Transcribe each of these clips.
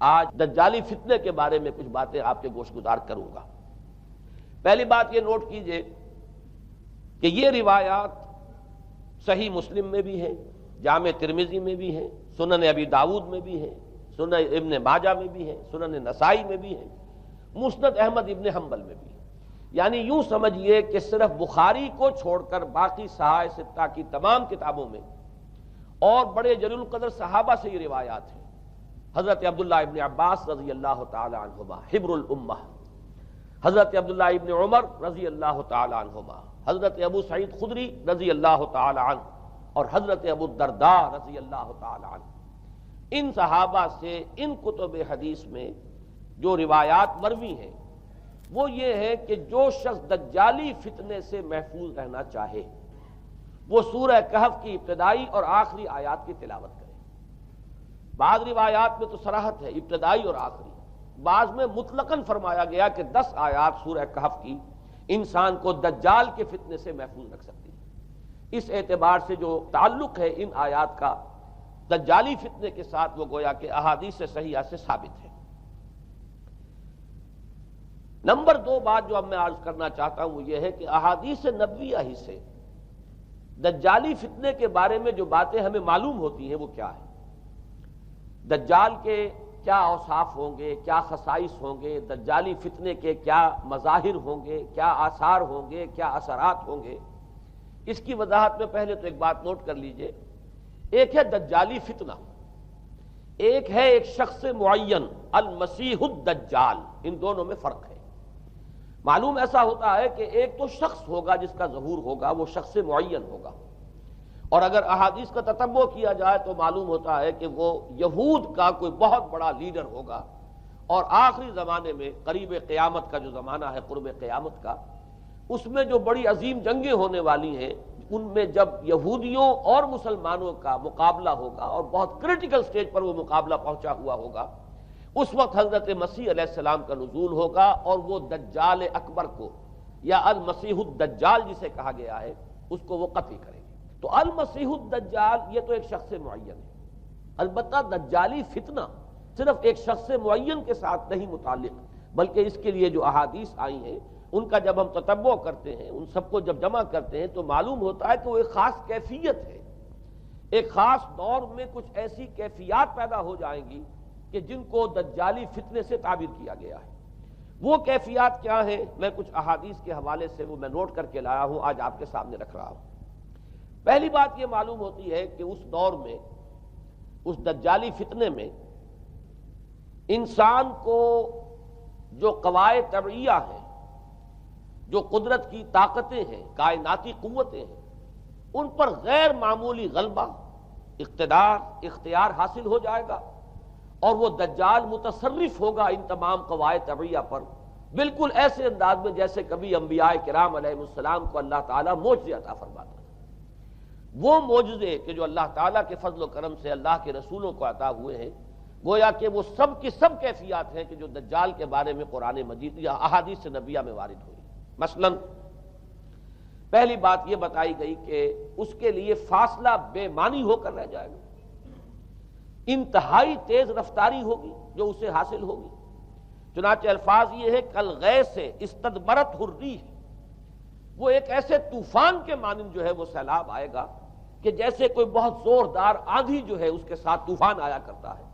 آج دجالی فتنے کے بارے میں کچھ باتیں آپ کے گوش گزار کروں گا۔ پہلی بات یہ نوٹ کیجئے کہ یہ روایات صحیح مسلم میں بھی ہیں، جامع ترمذی میں بھی ہیں، سنن ابی داؤد میں بھی ہیں، سنن ابن ماجہ میں بھی ہیں، سنن نسائی میں بھی ہیں، مسند احمد ابن حنبل میں بھی ہیں۔ یعنی یوں سمجھیے کہ صرف بخاری کو چھوڑ کر باقی صحاح ستہ کی تمام کتابوں میں اور بڑے جلیل القدر صحابہ سے یہ روایات ہیں۔ حضرت عبداللہ ابن عباس رضی اللہ تعالی عنہما حبر الامہ، حضرت عبداللہ ابن عمر رضی اللہ تعالی عنہما، حضرت ابو سعید خدری رضی اللہ تعالی عنہ اور حضرت ابو الدرداء رضی اللہ تعالی عنہ، ان صحابہ سے ان کتب حدیث میں جو روایات مروی ہیں وہ یہ ہے کہ جو شخص دجالی فتنے سے محفوظ رہنا چاہے وہ سورہ کہف کی ابتدائی اور آخری آیات کی تلاوت کرے۔ بعض روایات میں تو صراحت ہے ابتدائی اور آخری، بعض میں مطلقاً فرمایا گیا کہ 10 آیات سورہ کہف کی انسان کو دجال کے فتنے سے محفوظ رکھ سکتی ہے۔ اس اعتبار سے جو تعلق ہے ان آیات کا دجالی فتنے کے ساتھ وہ گویا کہ احادیث صحیحہ سے ثابت ہے۔ نمبر 2 بات جو اب میں عرض کرنا چاہتا ہوں وہ یہ ہے کہ احادیث نبویہ ہی سے دجالی فتنے کے بارے میں جو باتیں ہمیں معلوم ہوتی ہیں وہ کیا ہے، دجال کے کیا اوصاف ہوں گے، کیا خصائص ہوں گے، دجالی فتنے کے کیا مظاہر ہوں گے، کیا آثار ہوں گے، کیا اثرات ہوں گے۔ اس کی وضاحت میں پہلے تو ایک بات نوٹ کر لیجئے، ایک ہے دجالی فتنہ، ایک ہے ایک شخص معین المسیح الدجال، ان دونوں میں فرق ہے۔ معلوم ایسا ہوتا ہے کہ ایک تو شخص ہوگا جس کا ظہور ہوگا، وہ شخص معین ہوگا، اور اگر احادیث کا تتبع کیا جائے تو معلوم ہوتا ہے کہ وہ یہود کا کوئی بہت بڑا لیڈر ہوگا، اور آخری زمانے میں قریب قیامت کا جو زمانہ ہے، قرب قیامت کا، اس میں جو بڑی عظیم جنگیں ہونے والی ہیں، ان میں جب یہودیوں اور مسلمانوں کا مقابلہ ہوگا اور بہت کریٹیکل سٹیج پر وہ مقابلہ پہنچا ہوا ہوگا، اس وقت حضرت مسیح علیہ السلام کا نزول ہوگا اور وہ دجال اکبر کو یا المسیح الدجال جسے کہا گیا ہے اس کو وہ قتل کریں گے۔ تو المسیح الدجال یہ تو ایک شخص معین ہے، البتہ دجالی فتنہ صرف ایک شخص معین کے ساتھ نہیں متعلق، بلکہ اس کے لیے جو احادیث آئی ہیں ان کا جب ہم تتبع کرتے ہیں، ان سب کو جب جمع کرتے ہیں تو معلوم ہوتا ہے کہ وہ ایک خاص کیفیت ہے، ایک خاص دور میں کچھ ایسی کیفیات پیدا ہو جائیں گی کہ جن کو دجالی فتنے سے تعبیر کیا گیا ہے۔ وہ کیفیات کیا ہیں، میں کچھ احادیث کے حوالے سے وہ میں نوٹ کر کے لایا ہوں، آج آپ کے سامنے رکھ رہا ہوں۔ پہلی بات یہ معلوم ہوتی ہے کہ اس دور میں، اس دجالی فتنے میں، انسان کو جو قواعد طبعیہ ہیں، جو قدرت کی طاقتیں ہیں، کائناتی قوتیں ہیں، ان پر غیر معمولی غلبہ، اقتدار، اختیار حاصل ہو جائے گا، اور وہ دجال متصرف ہوگا ان تمام قواعد طبعیہ پر، بالکل ایسے انداز میں جیسے کبھی انبیاء کرام علیہ السلام کو اللہ تعالیٰ معجزے عطا فرماتا ہے۔ وہ معجزے کہ جو اللہ تعالیٰ کے فضل و کرم سے اللہ کے رسولوں کو عطا ہوئے ہیں، گویا کہ وہ سب کی سب کیفیات ہیں کہ جو دجال کے بارے میں قرآن مجید یا احادیث نبویہ میں وارد ہوئی۔ مثلا پہلی بات یہ بتائی گئی کہ اس کے لیے فاصلہ بے معنی ہو کر رہ جائے گا، انتہائی تیز رفتاری ہوگی جو اسے حاصل ہوگی۔ چنانچہ الفاظ یہ ہے کالغیث استدبرت الريح، وہ ایک ایسے طوفان کے مانند جو ہے وہ سیلاب آئے گا کہ جیسے کوئی بہت زوردار آندھی جو ہے اس کے ساتھ طوفان آیا کرتا ہے۔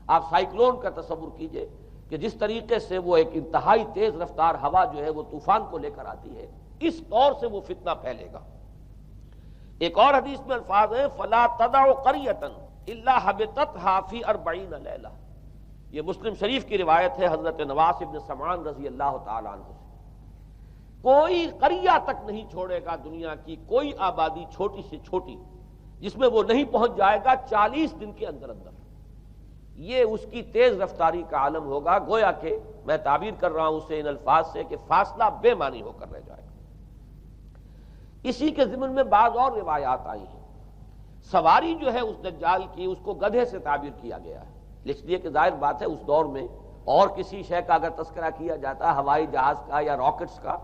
آپ سائیکلون کا تصور کیجئے کہ جس طریقے سے وہ ایک انتہائی تیز رفتار ہوا جو ہے وہ طوفان کو لے کر آتی ہے، اس طور سے وہ فتنہ پھیلے گا۔ ایک اور حدیث میں الفاظ ہیں فلا تدع قریۃ الا حبطتها فی 40 لیلہ، یہ مسلم شریف کی روایت ہے حضرت نواس ابن سمعان رضی اللہ تعالی عنہ سے۔ کوئی قریہ تک نہیں چھوڑے گا دنیا کی کوئی آبادی چھوٹی سے چھوٹی جس میں وہ نہیں پہنچ جائے گا 40 دن کے اندر اندر۔ یہ اس کی تیز رفتاری کا عالم ہوگا، گویا کہ میں تعبیر کر رہا ہوں اسے ان الفاظ سے کہ فاصلہ بے معنی ہو کر رہ جائے گا۔ اسی کے ضمن میں بعض اور روایات آئی ہیں۔ سواری جو ہے اس دجال کی اس کو گدھے سے تعبیر کیا گیا ہے، اس لیے کہ ظاہر بات ہے اس دور میں اور کسی شے کا اگر تذکرہ کیا جاتا ہوائی جہاز کا یا راکٹس کا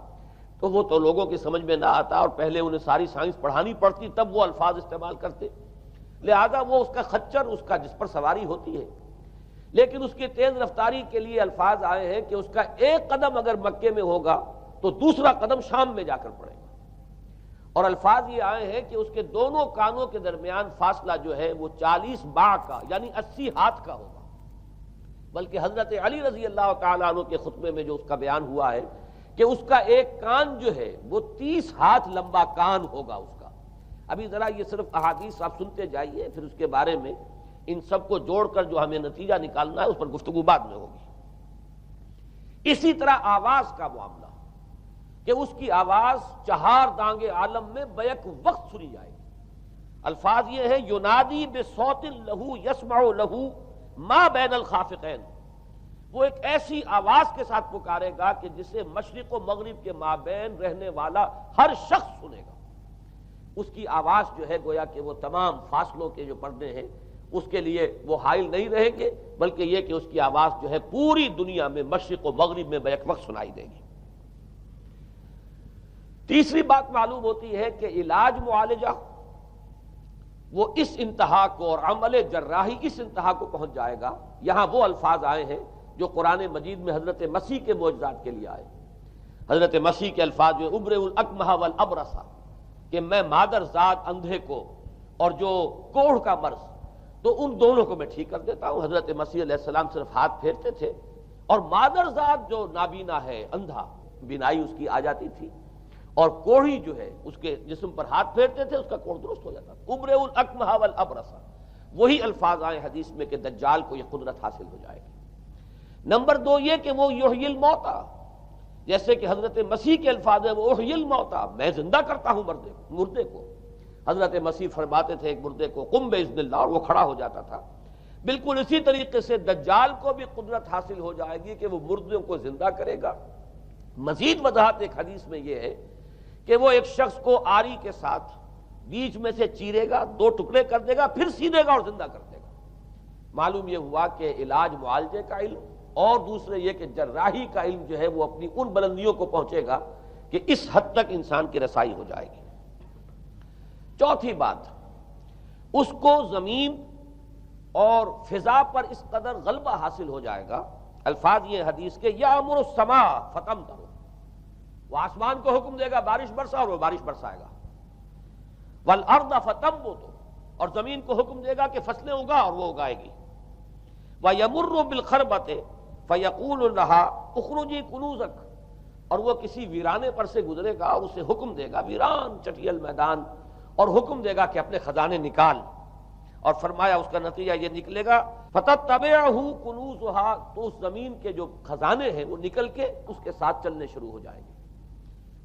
تو وہ تو لوگوں کی سمجھ میں نہ آتا، اور پہلے انہیں ساری سائنس پڑھانی پڑتی تب وہ الفاظ استعمال کرتے، لہذا وہ اس کا خچر، اس کا جس پر سواری ہوتی ہے۔ لیکن اس کی تیز رفتاری کے لیے الفاظ آئے ہیں کہ اس کا ایک قدم اگر مکے میں ہوگا تو دوسرا قدم شام میں جا کر پڑے گا، اور الفاظ یہ آئے ہیں کہ اس کے دونوں کانوں کے درمیان فاصلہ جو ہے وہ 40 باع کا یعنی 80 ہاتھ کا ہوگا، بلکہ حضرت علی رضی اللہ تعالیٰ عنہ کے خطبے میں جو اس کا بیان ہوا ہے کہ اس کا ایک کان جو ہے وہ 30 ہاتھ لمبا کان ہوگا اس کا۔ ابھی ذرا یہ صرف احادیث آپ سنتے جائیے، پھر اس کے بارے میں ان سب کو جوڑ کر جو ہمیں نتیجہ نکالنا ہے اس پر گفتگو بعد میں ہوگی۔ اسی طرح آواز کا معاملہ کہ اس کی آواز 4 دانگ عالم میں بیک وقت سنی جائے گی۔ الفاظ یہ ہے ینادی بصوت لہو یسمع لہو ما بین الخافقین، وہ ایک ایسی آواز کے ساتھ پکارے گا کہ جسے مشرق و مغرب کے مابین رہنے والا ہر شخص سنے گا۔ اس کی آواز جو ہے گویا کہ وہ تمام فاصلوں کے جو پردے ہیں اس کے لیے وہ حائل نہیں رہیں گے، بلکہ یہ کہ اس کی آواز جو ہے پوری دنیا میں مشرق و مغرب میں بیک وقت سنائی دے گی۔ تیسری بات معلوم ہوتی ہے کہ علاج معالجہ وہ اس انتہا کو اور عمل جراحی اس انتہا کو پہنچ جائے گا۔ یہاں وہ الفاظ آئے ہیں جو قرآن مجید میں حضرت مسیح کے معجزات کے لیے آئے۔ حضرت مسیح کے الفاظ جو ابرئ الاکمہ والابرص، کہ میں مادر ذات اندھے کو اور جو کوڑھ کا مرض تو ان دونوں کو میں ٹھیک کر دیتا ہوں۔ حضرت مسیح علیہ السلام صرف ہاتھ پھیرتے تھے اور مادر ذات جو نابینا ہے، اندھا، بینائی اس کی آ جاتی تھی، اور کوڑھی جو ہے اس کے جسم پر ہاتھ پھیرتے تھے، اس کا کوڑھ درست ہو جاتا تھا۔ ابرئ الاکمہ والابرص، وہی الفاظ آئے حدیث میں کہ دجال کو یہ قدرت حاصل ہو جائے گی۔ نمبر 2 یہ کہ وہ یحیی الموتیٰ، جیسے کہ حضرت مسیح کے الفاظ ہیں وہ احیی الموتیٰ، میں زندہ کرتا ہوں مردے کو۔ حضرت مسیح فرماتے تھے ایک مردے کو قم باذن اللہ، اور وہ کھڑا ہو جاتا تھا۔ بالکل اسی طریقے سے دجال کو بھی قدرت حاصل ہو جائے گی کہ وہ مردوں کو زندہ کرے گا۔ مزید وضاحت ایک حدیث میں یہ ہے کہ وہ ایک شخص کو آری کے ساتھ بیچ میں سے چیرے گا، 2 ٹکڑے کر دے گا، پھر سینے گا اور زندہ کر دے گا۔ معلوم یہ ہوا کہ علاج معالجے کا علم اور دوسرے یہ کہ جراحی کا علم جو ہے وہ اپنی ان بلندیوں کو پہنچے گا کہ اس حد تک انسان کی رسائی ہو جائے گی۔ چوتھی بات، اس کو زمین اور فضا پر اس قدر غلبہ حاصل ہو جائے گا۔ الفاظ یہ حدیث کے یامر السماء فتمطر، وہ آسمان کو حکم دے گا بارش برسا اور وہ بارش برسائے گا۔ والارض فتنبت، اور زمین کو حکم دے گا کہ فصلیں اگا اور وہ اگائے گی۔ وَيَمُرُّ بِالْخَرْبَةِ فَيَقُولُ لَهَا اُخْرُجِي كُنُوزَكَ، اور وہ کسی ویرانے پر سے گزرے گا اور اسے حکم دے گا، ویران چٹیل میدان، اور حکم دے گا کہ اپنے خزانے نکال، اور فرمایا اس کا نتیجہ یہ نکلے گا فَتَتَّبِعُهُ كُنُوزُهَا، تو اس زمین کے جو خزانے ہیں وہ نکل کے اس کے ساتھ چلنے شروع ہو جائیں گے۔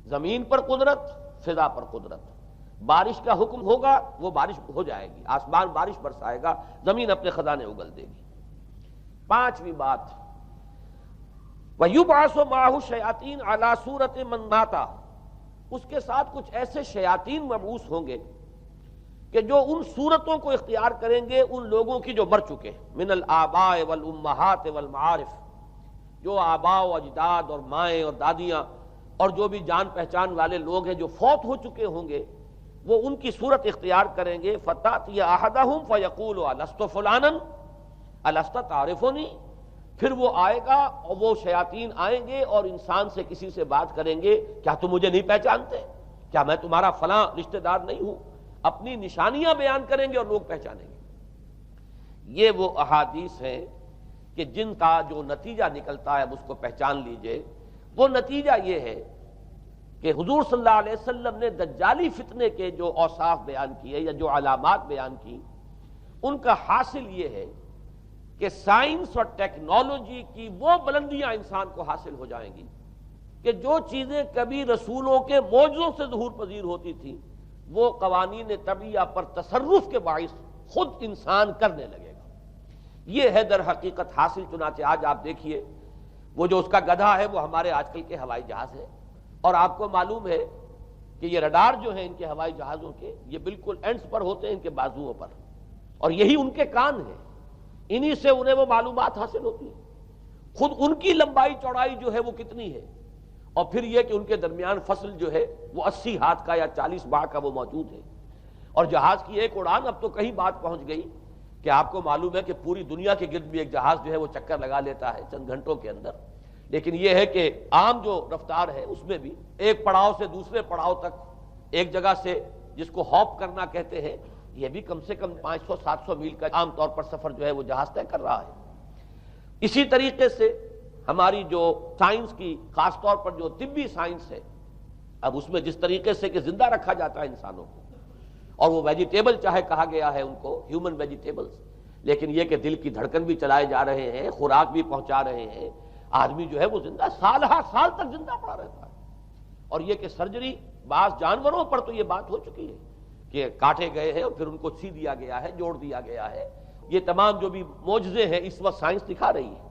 زمین پر قدرت، فضا پر قدرت، بارش کا حکم ہوگا وہ بارش ہو جائے گی، آسمان بارش برسائے گا، زمین اپنے خزانے اگل دے گی۔ پانچویں بات، وَيُبْعَثُ مَعَهُ الشَّيَاطِينُ عَلَى صُورَةِ مَن مَاتَ، اس کے ساتھ کچھ ایسے شیاطین مبعوث ہوں گے کہ جو ان صورتوں کو اختیار کریں گے ان لوگوں کی جو مر چکے، من الآباء والأمہات والمعارف، جو آباء و اجداد اور مائیں اور دادیاں اور جو بھی جان پہچان والے لوگ ہیں جو فوت ہو چکے ہوں گے، وہ ان کی صورت اختیار کریں گے۔ فَتَأْتِيَ أَحَدَهُمْ فَيَقُولُ أَلَسْتُ فُلَانًا أَلَسْتَ تَعْرِفُنِي، پھر وہ آئے گا اور وہ شیاطین آئیں گے اور انسان سے کسی سے بات کریں گے، کیا تم مجھے نہیں پہچانتے؟ کیا میں تمہارا فلاں رشتہ دار نہیں ہوں؟ اپنی نشانیاں بیان کریں گے اور لوگ پہچانیں گے۔ یہ وہ احادیث ہیں کہ جن کا جو نتیجہ نکلتا ہے اب اس کو پہچان لیجئے۔ وہ نتیجہ یہ ہے کہ حضور صلی اللہ علیہ وسلم نے دجالی فتنے کے جو اوصاف بیان کیے یا جو علامات بیان کی، ان کا حاصل یہ ہے کہ سائنس اور ٹیکنالوجی کی وہ بلندیاں انسان کو حاصل ہو جائیں گی کہ جو چیزیں کبھی رسولوں کے معجزوں سے ظہور پذیر ہوتی تھیں وہ قوانین طبیعہ پر تصرف کے باعث خود انسان کرنے لگے گا۔ یہ ہے در حقیقت حاصل۔ چنانچہ آج آپ دیکھیے وہ جو اس کا گدھا ہے وہ ہمارے آج کل کے ہوائی جہاز ہے، اور آپ کو معلوم ہے کہ یہ رڈار جو ہیں ان کے ہوائی جہازوں کے، یہ بالکل اینڈز پر ہوتے ہیں ان کے بازوؤں پر، اور یہی ان کے کان ہیں، انہی سے انہیں وہ معلومات حاصل ہوتی ہیں۔ خود ان کی لمبائی چوڑائی جو ہے وہ کتنی ہے، اور پھر یہ کہ ان کے درمیان فصل جو ہے وہ 80 ہاتھ کا یا 40 باع کا وہ موجود ہے۔ اور جہاز کی ایک اڑان اب تو کہیں بات پہنچ گئی کہ آپ کو معلوم ہے کہ پوری دنیا کے گرد بھی ایک جہاز جو ہے وہ چکر لگا لیتا ہے چند گھنٹوں کے اندر، لیکن یہ ہے کہ عام جو رفتار ہے اس میں بھی ایک پڑاؤ سے دوسرے پڑاؤ تک، ایک جگہ سے جس کو ہاپ کرنا کہتے ہیں، یہ بھی کم سے کم 500-700 میل کا عام طور پر سفر جو ہے وہ جہاز طے کر رہا ہے۔ اسی طریقے سے ہماری جو سائنس کی، خاص طور پر جو طبی سائنس ہے، اب اس میں جس طریقے سے کہ زندہ رکھا جاتا ہے انسانوں کو، اور وہ ویجیٹیبل چاہے کہا گیا ہے ان کو ہیومن ویجیٹیبلز، لیکن یہ کہ دل کی دھڑکن بھی چلائے جا رہے ہیں، خوراک بھی پہنچا رہے ہیں، آدمی جو ہے وہ زندہ سال ہر سال تک زندہ پڑا رہتا ہے۔ اور یہ کہ سرجری بعض جانوروں پر تو یہ بات ہو چکی ہے کہ کاٹے گئے ہیں اور پھر ان کو سی دیا گیا ہے، جوڑ دیا گیا ہے، یہ تمام جو بھی معجزے ہیں اس وقت سائنس دکھا رہی ہے۔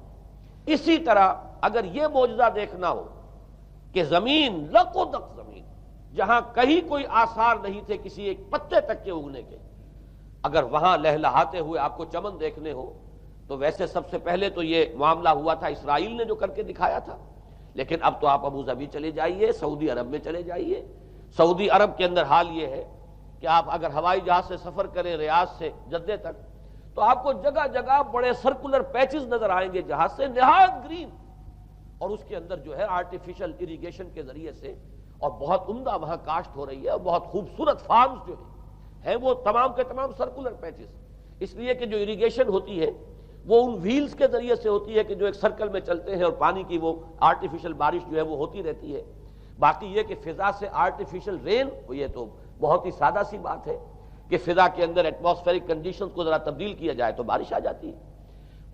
اسی طرح اگر یہ معجزہ دیکھنا ہو کہ زمین لق و دق زمین، جہاں کہیں کوئی آثار نہیں تھے کسی ایک پتے تک کے اگنے کے، اگر وہاں لہلہاتے ہوئے آپ کو چمن دیکھنے ہو تو ویسے سب سے پہلے تو یہ معاملہ ہوا تھا اسرائیل نے جو کر کے دکھایا تھا، لیکن اب تو آپ ابو ظبی چلے جائیے، سعودی عرب میں چلے جائیے۔ سعودی عرب کے اندر حال یہ ہے کہ آپ اگر ہوائی جہاز سے سفر کریں ریاض سے جدہ تک تو آپ کو جگہ جگہ بڑے سرکولر پیچز نظر آئیں گے جہاز سے، نہایت گرین، اور اس کے اندر جو ہے آرٹیفیشل اریگیشن کے ذریعے سے، اور بہت عمدہ وہاں کاشت ہو رہی ہے، اور بہت خوبصورت فارمز جو ہیں وہ تمام کے تمام سرکولر پیچز، اس لیے کہ جو اریگیشن ہوتی ہے وہ ان ویلز کے ذریعے سے ہوتی ہے کہ جو ایک سرکل میں چلتے ہیں اور پانی کی وہ آرٹیفیشل بارش جو ہے وہ ہوتی رہتی ہے۔ باقی یہ کہ فضا سے آرٹیفیشل رین، یہ تو بہت ہی سادہ سی بات ہے کہ فضا کے اندر ایٹماسفیرک کنڈیشنز کو ذرا تبدیل کیا جائے تو بارش آ جاتی ہے۔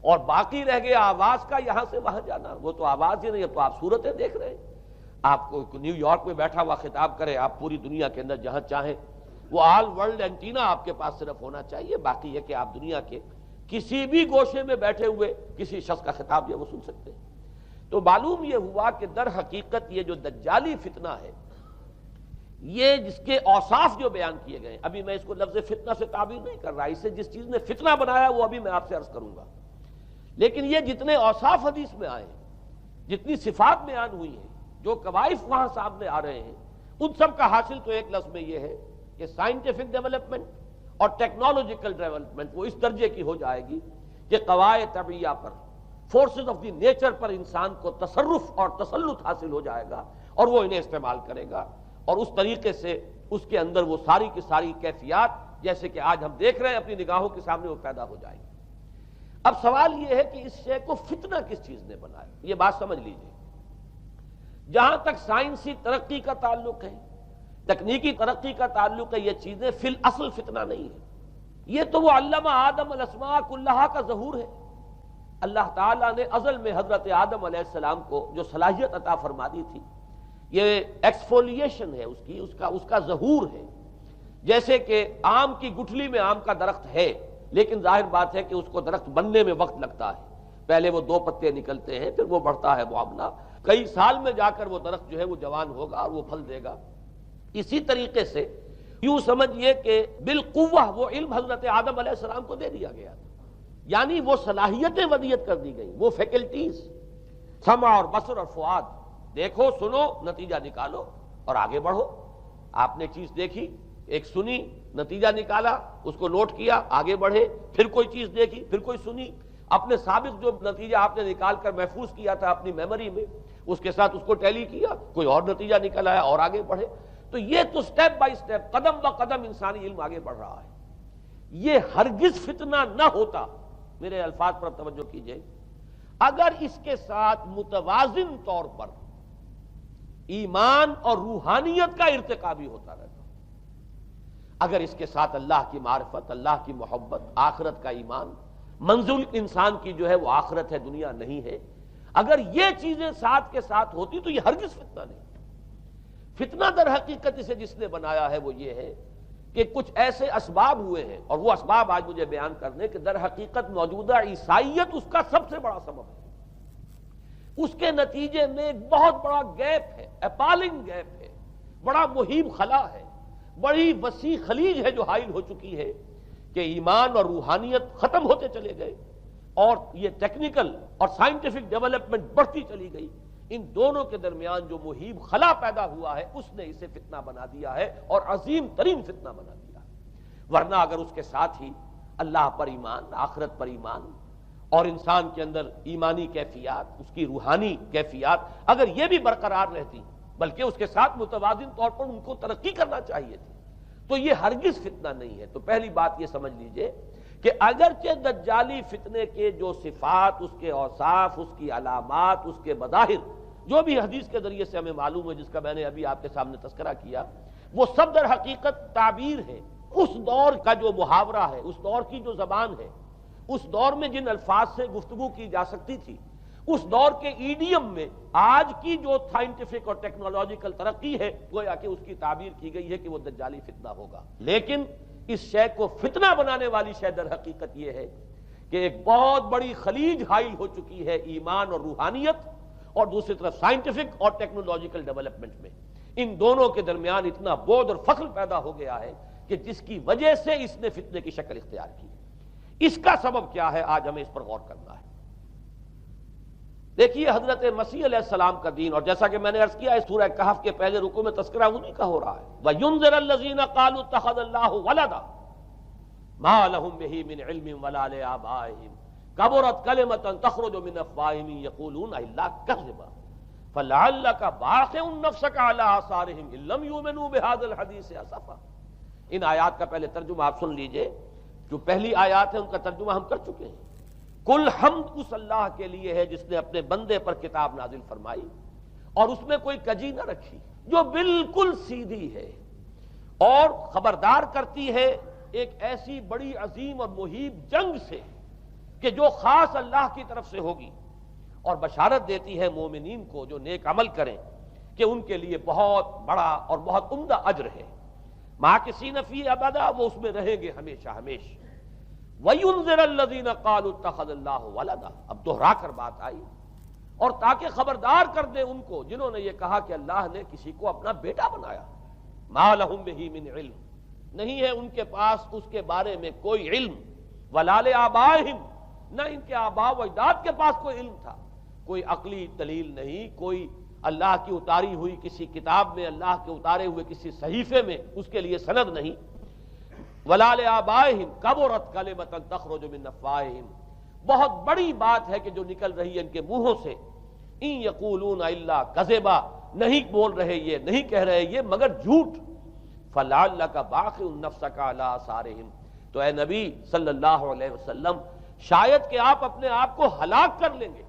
اور باقی رہ گیا آواز کا یہاں سے وہاں جانا، وہ تو آواز ہی نہیں، اب تو آپ صورتیں دیکھ رہے ہیں۔ آپ کو نیو یارک میں بیٹھا ہوا خطاب کرے، آپ پوری دنیا کے اندر جہاں چاہیں، وہ آل ورلڈ اینٹینا آپ کے پاس صرف ہونا چاہیے، باقی یہ کہ آپ دنیا کے کسی بھی گوشے میں بیٹھے ہوئے کسی شخص کا خطاب یہ وہ سن سکتے ہیں۔ تو معلوم یہ ہوا کہ در حقیقت یہ جو دجالی فتنہ ہے، یہ جس کے اوصاف جو بیان کیے گئے، ابھی میں اس کو لفظ فتنہ سے تعبیر نہیں کر رہا، اسے جس چیز نے فتنہ بنایا وہ ابھی میں آپ سے عرض کروں گا، لیکن یہ جتنے اوصاف حدیث میں آئے ہیں، جتنی صفات بیان ہوئی ہیں، جو کوائف وہاں سامنے آ رہے ہیں، ان سب کا حاصل تو ایک لفظ میں یہ ہے کہ سائنٹیفک ڈیولپمنٹ اور ٹیکنالوجیکل ڈیولپمنٹ وہ اس درجے کی ہو جائے گی کہ قواعد طبیعہ پر، فورسز آف دی نیچر پر انسان کو تصرف اور تسلط حاصل ہو جائے گا، اور وہ انہیں استعمال کرے گا، اور اس طریقے سے اس کے اندر وہ ساری کی ساری کیفیات جیسے کہ آج ہم دیکھ رہے ہیں اپنی نگاہوں کے سامنے وہ پیدا ہو جائیں گی۔ اب سوال یہ ہے کہ اس شے کو فتنہ کس چیز نے بنایا، یہ بات سمجھ لیجئے۔ جہاں تک سائنسی ترقی کا تعلق ہے، تکنیکی ترقی کا تعلق ہے، یہ چیزیں فی الاصل فتنہ نہیں ہے، یہ تو وہ علم آدم الاسماء کلہا کا ظہور ہے۔ اللہ تعالیٰ نے ازل میں حضرت آدم علیہ السلام کو جو صلاحیت عطا فرما دی تھی، یہ ایکسفولیشن ہے اس کا ظہور ہے۔ جیسے کہ آم کی گٹھلی میں آم کا درخت ہے، لیکن ظاہر بات ہے کہ اس کو درخت بننے میں وقت لگتا ہے، پہلے وہ 2 پتے نکلتے ہیں، پھر وہ بڑھتا ہے معاملہ، کئی سال میں جا کر وہ درخت جو ہے وہ جوان ہوگا اور وہ پھل دے گا۔ اسی طریقے سے یوں سمجھئے کہ بالقوہ وہ علم حضرت آدم علیہ السلام کو دے دیا گیا، یعنی وہ صلاحیتیں ودیت کر دی گئیں، وہ فیکلٹیز، سمع اور بصر اور فؤاد، دیکھو سنو نتیجہ نکالو اور آگے بڑھو۔ آپ نے چیز دیکھی، ایک سنی، نتیجہ نکالا، اس کو نوٹ کیا، آگے بڑھے، پھر کوئی چیز دیکھی، پھر کوئی سنی، اپنے سابق جو نتیجہ آپ نے نکال کر محفوظ کیا تھا اپنی میموری میں، اس کے ساتھ اس کو ٹیلی کیا، کوئی اور نتیجہ نکل آیا اور آگے بڑھے۔ تو یہ تو سٹیپ بائی سٹیپ، قدم با قدم انسانی علم آگے بڑھ رہا ہے۔ یہ ہرگز فتنہ نہ ہوتا، میرے الفاظ پر توجہ کیجئے، اگر اس کے ساتھ متوازن طور پر ایمان اور روحانیت کا ارتقا بھی ہوتا رہتا، اگر اس کے ساتھ اللہ کی معرفت، اللہ کی محبت، آخرت کا ایمان، منزل انسان کی جو ہے وہ آخرت ہے، دنیا نہیں ہے، اگر یہ چیزیں ساتھ کے ساتھ ہوتی تو یہ ہرگز فتنہ نہیں۔ فتنہ در حقیقت اسے جس نے بنایا ہے وہ یہ ہے کہ کچھ ایسے اسباب ہوئے ہیں، اور وہ اسباب آج مجھے بیان کرنے کہ در حقیقت موجودہ عیسائیت اس کا سب سے بڑا سبب ہے۔ اس کے نتیجے میں ایک بہت بڑا گیپ ہے، اپالنگ گیپ ہے، بڑا مہیب خلا ہے، بڑی وسیع خلیج ہے جو حائل ہو چکی ہے کہ ایمان اور روحانیت ختم ہوتے چلے گئے، اور یہ ٹیکنیکل اور سائنٹیفک ڈیولپمنٹ بڑھتی چلی گئی۔ ان دونوں کے درمیان جو مہیب خلا پیدا ہوا ہے اس نے اسے فتنہ بنا دیا ہے، اور عظیم ترین فتنہ بنا دیا ہے۔ ورنہ اگر اس کے ساتھ ہی اللہ پر ایمان، آخرت پر ایمان، اور انسان کے اندر ایمانی کیفیات، اس کی روحانی کیفیات اگر یہ بھی برقرار رہتی، بلکہ اس کے ساتھ متوازن طور پر ان کو ترقی کرنا چاہیے تھی، تو یہ ہرگز فتنہ نہیں ہے۔ تو پہلی بات یہ سمجھ لیجئے کہ اگرچہ دجالی فتنے کے جو صفات، اس کے اوصاف، اس کی علامات، اس کے مظاہر جو بھی حدیث کے ذریعے سے ہمیں معلوم ہے، جس کا میں نے ابھی آپ کے سامنے تذکرہ کیا، وہ سب در حقیقت تعبیر ہے اس دور کا جو محاورہ ہے، اس دور کی جو زبان ہے، اس دور میں جن الفاظ سے گفتگو کی جا سکتی تھی، اس دور کے ایڈیم میں آج کی جو سائنٹیفک اور ٹیکنالوجیکل ترقی ہے، گویا کہ اس کی تعبیر کی گئی ہے کہ وہ دجالی فتنہ ہوگا۔ لیکن اس شے کو فتنہ بنانے والی شے در حقیقت یہ ہے کہ ایک بہت بڑی خلیج حائل ہو چکی ہے ایمان اور روحانیت، اور دوسری طرف سائنٹیفک اور ٹیکنالوجیکل ڈیولپمنٹ میں ان دونوں کے درمیان اتنا بعد اور فصل پیدا ہو گیا ہے کہ جس کی وجہ سے اس نے فتنے کی شکل اختیار کی۔ اس کا سبب کیا ہے، آج ہمیں اس پر غور کرنا ہے۔ دیکھیے حضرت مسیح علیہ السلام کا دین، اور جیسا کہ میں نے عرض کیا اس سورہ کہف کے پہلے رکوع میں تذکرہ انہی کا ہو رہا ہے، وَيُنذِرَ الَّذِينَ قَالُوا اتَّخَذَ اللَّهُ وَلَدًا مَا لَهُم بِهِ مِنْ عِلْمٍ وَلَا لِآبَائِهِمْ كَبُرَتْ كَلِمَةً تَخْرُجُ مِنْ أَفْوَاهِهِمْ يَقُولُونَ إِلَّا كَذِبًا فَلَعَلَّكَ بَاخِعٌ نَفْسَكَ عَلَىٰ آثَارِهِمْ إِن لَّمْ يُؤْمِنُوا بِهَٰذَا الْحَدِيثِ أَسَفًا۔ ان آیات کا پہلے ترجمہ آپ سن لیجئے، جو پہلی آیات ہیں ان کا ترجمہ ہم کر چکے ہیں۔ کل حمد اس اللہ کے لیے ہے جس نے اپنے بندے پر کتاب نازل فرمائی اور اس میں کوئی کجی نہ رکھی، جو بالکل سیدھی ہے اور خبردار کرتی ہے ایک ایسی بڑی عظیم اور مہیب جنگ سے کہ جو خاص اللہ کی طرف سے ہوگی، اور بشارت دیتی ہے مومنین کو جو نیک عمل کریں کہ ان کے لیے بہت بڑا اور بہت عمدہ اجر ہے۔ ماکثین فیہ ابدا، وہ اس میں رہیں گے ہمیشہ ہمیشہ۔ وَيُنذِرَ الَّذِينَ قَالُوا اتَّخَذَ اللَّهُ وَلَدًا، اب دوہرا کر بات آئی، اور تاکہ خبردار کر دے ان کو جنہوں نے یہ کہا کہ اللہ نے کسی کو اپنا بیٹا بنایا۔ مَا لَهُم بِهِ مِنْ عِلْمٍ، نہیں ہے ان کے پاس اس کے بارے میں کوئی علم، وَلَا لِآبَائِهِمْ، نہ ان کے آباء و اجداد کے پاس کوئی علم تھا، کوئی عقلی دلیل نہیں، کوئی اللہ کی اتاری ہوئی کسی کتاب میں، اللہ کے اتارے ہوئے کسی صحیفے میں اس کے لیے سند نہیں۔ وَلَا لِآبَائِهِمْ كَبُرَتْ كَلِمَةً تَخْرُجُ مِنْ أَفْوَاهِهِمْ، بہت بڑی بات ہے کہ جو نکل رہی ہے ان کے منہوں سے، إِن يَقُولُونَ إِلَّا كَذِبًا، نہیں بول رہے یہ، نہیں کہہ رہے یہ مگر جھوٹ۔ فَلَعَلَّكَ بَاخِعٌ نَفْسَكَ عَلَىٰ آثَارِهِمْ، تو اے نبی صلی اللہ علیہ وسلم شاید کہ آپ اپنے آپ کو ہلاک کر لیں گے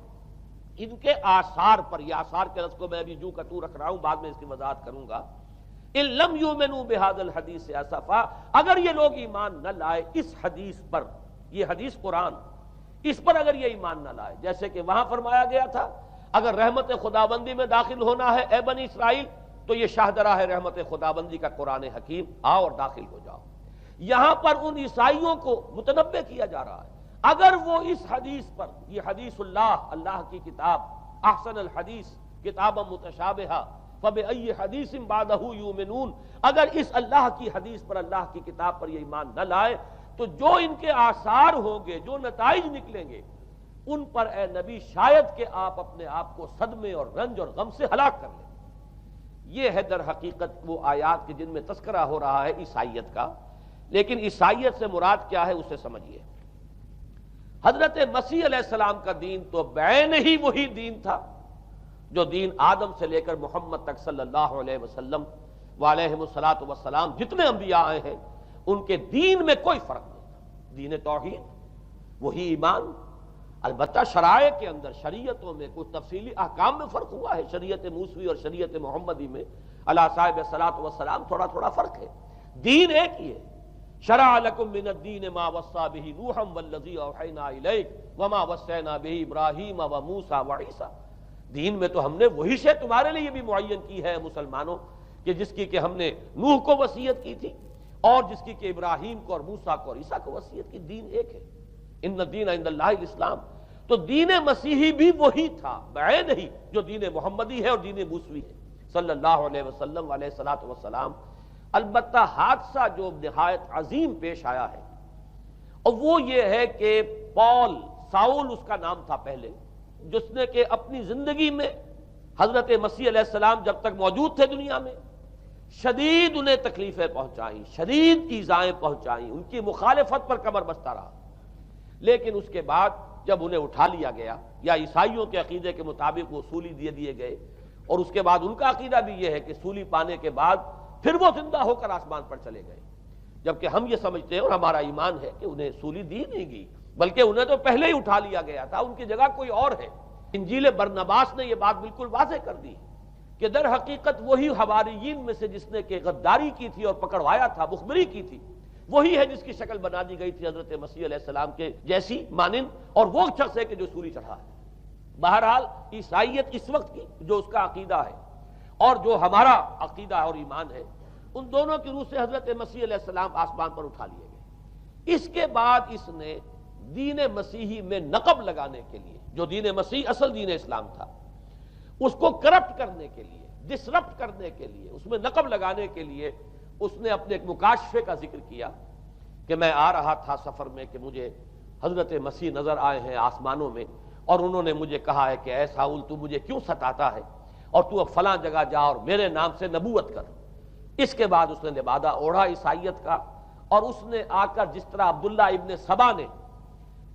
ان کے آثار پر۔ یہ آثار کے لفظ کو میں ابھی جو کا تو رکھ رہا ہوں، بعد میں اس کی وضاحت کروں گا۔ إِن لَّمْ يُؤْمِنُوا بِهَٰذَا الْحَدِيثِ أَسَفًا، اگر یہ لوگ ایمان نہ لائے اس حدیث پر، یہ حدیث قرآن، اس پر اگر یہ ایمان نہ لائے، جیسے کہ وہاں فرمایا گیا تھا اگر رحمت خداوندی میں داخل ہونا ہے اے بنی اسرائیل تو یہ شاہدرہ ہے رحمت خداوندی کا قرآن حکیم، آؤ اور داخل ہو جاؤ۔ یہاں پر ان عیسائیوں کو متنبہ کیا جا رہا ہے اگر وہ اس حدیث پر، یہ حدیث اللہ، اللہ کی کتاب، احسن الحدیث کتابا متشابہہ فَبِأَيِّ حَدِيثٍ بَعْدَهُ يُؤْمِنُونَ، اگر اس اللہ کی حدیث پر، اللہ کی کتاب پر یہ ایمان نہ لائے تو جو ان کے آثار ہوں گے، جو نتائج نکلیں گے، ان پر اے نبی شاید کہ آپ اپنے آپ کو صدمے اور رنج اور غم سے ہلاک کر لیں۔ یہ ہے در حقیقت وہ آیات کے جن میں تذکرہ ہو رہا ہے عیسائیت کا، لیکن عیسائیت سے مراد کیا ہے اسے سمجھیے۔ حضرت مسیح علیہ السلام کا دین تو بعین ہی وہی دین تھا جو دین آدم سے لے کر محمد تک صلی اللہ علیہ وسلم وعلیہم الصلاۃ والسلام جتنے انبیاء آئے ہیں ان کے دین میں کوئی فرق نہیں تھا۔ دین توحید، وہی ایمان، البتہ شرائع کے اندر، شریعتوں میں کچھ تفصیلی احکام میں فرق ہوا ہے، شریعت موسوی اور شریعت محمدی میں علی صاحب الصلاۃ والسلام تھوڑا تھوڑا فرق ہے، دین ایک ہی ہے۔ شرع لکم من الدین ما وصى به نوحا والذی اوحینا الیک وما وصینا به ابراہیم وموسیٰ وعیسیٰ، دین میں تو ہم نے وہی شے تمہارے لیے بھی معین کی ہے مسلمانوں، کہ جس کی کہ ہم نے نوح کو وصیت کی تھی اور جس کی کہ ابراہیم کو اور موسیٰ کو اور عیسیٰ کو وصیت کی، دین ایک ہے۔ ان الدین عند اللہ الاسلام، تو دین مسیحی بھی وہی تھا بعین ہی جو دین محمدی ہے اور دین موسوی ہے صلی اللہ علیہ وسلم علیہ الصلاۃ والسلام۔ البتہ حادثہ جو نہایت عظیم پیش آیا ہے اور وہ یہ ہے کہ ساؤل اس کا نام تھا پہلے، جس نے کہ اپنی زندگی میں حضرت مسیح علیہ السلام جب تک موجود تھے دنیا میں شدید انہیں تکلیفیں پہنچائیں، شدید ایذائیں پہنچائیں، ان کی مخالفت پر کمر بستہ رہا، لیکن اس کے بعد جب انہیں اٹھا لیا گیا، یا عیسائیوں کے عقیدے کے مطابق وہ سولی دیے گئے، اور اس کے بعد ان کا عقیدہ بھی یہ ہے کہ سولی پانے کے بعد پھر وہ زندہ ہو کر آسمان پر چلے گئے، جبکہ ہم یہ سمجھتے ہیں اور ہمارا ایمان ہے کہ انہیں سولی دی نہیں گئی، بلکہ انہیں تو پہلے ہی اٹھا لیا گیا تھا، ان کی جگہ کوئی اور ہے۔ انجیل برنباس نے یہ بات بالکل واضح کر دی کہ در حقیقت وہی حواریین میں سے جس نے کہ غداری کی تھی اور پکڑوایا تھا، مخبری کی تھی، وہی ہے جس کی شکل بنا دی گئی تھی حضرت مسیح علیہ السلام کے جیسی مانند، اور وہ شخص ہے کہ جو سولی چڑھا ہے۔ بہرحال عیسائیت اس وقت کی جو اس کا عقیدہ ہے اور جو ہمارا عقیدہ اور ایمان ہے، ان دونوں کی روح سے حضرت مسیح علیہ السلام آسمان پر اٹھا لیے گئے۔ اس کے بعد اس نے دین مسیحی میں نقب لگانے کے لیے، جو دین مسیح اصل دین اسلام تھا، اس کو کرپٹ کرنے کے لیے، ڈسرپٹ کرنے کے لیے، اس میں نقب لگانے کے لیے اس نے اپنے ایک مکاشفے کا ذکر کیا کہ میں آ رہا تھا سفر میں کہ مجھے حضرت مسیح نظر آئے ہیں آسمانوں میں، اور انہوں نے مجھے کہا ہے کہ اے ساؤل تو مجھے کیوں ستاتا ہے، اور تو اب فلاں جگہ جا اور میرے نام سے نبوت کر۔ اس کے بعد اس نے لبادہ اوڑھا عیسائیت کا، اور اس نے آ کر جس طرح عبداللہ ابن سبا نے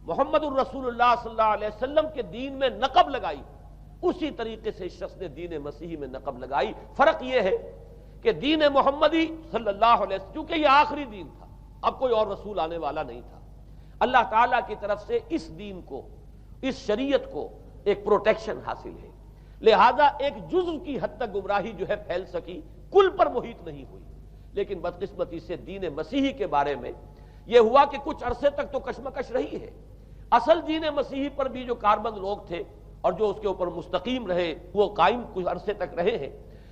محمد الرسول اللہ صلی اللہ علیہ وسلم کے دین میں نقب لگائی، اسی طریقے سے اس شخص نے دین مسیحی میں نقب لگائی۔ فرق یہ ہے کہ دین محمدی صلی اللہ علیہ وسلم، چونکہ یہ آخری دین تھا، اب کوئی اور رسول آنے والا نہیں تھا، اللہ تعالیٰ کی طرف سے اس دین کو، اس شریعت کو ایک پروٹیکشن حاصل ہے، لہذا ایک جزو کی حد تک گمراہی جو ہے پھیل سکی، کل پر محیط نہیں ہوئی۔ لیکن بدقسمتی سے دین مسیحی کے بارے میں یہ ہوا کہ کچھ عرصے تک تو کشمکش رہی ہے۔ اصل دین مسیحی پر بھی جو کاربند لوگ تھے اور جو اس کے اوپر مستقیم رہے، وہ قائم کچھ عرصے تک رہے ہیں،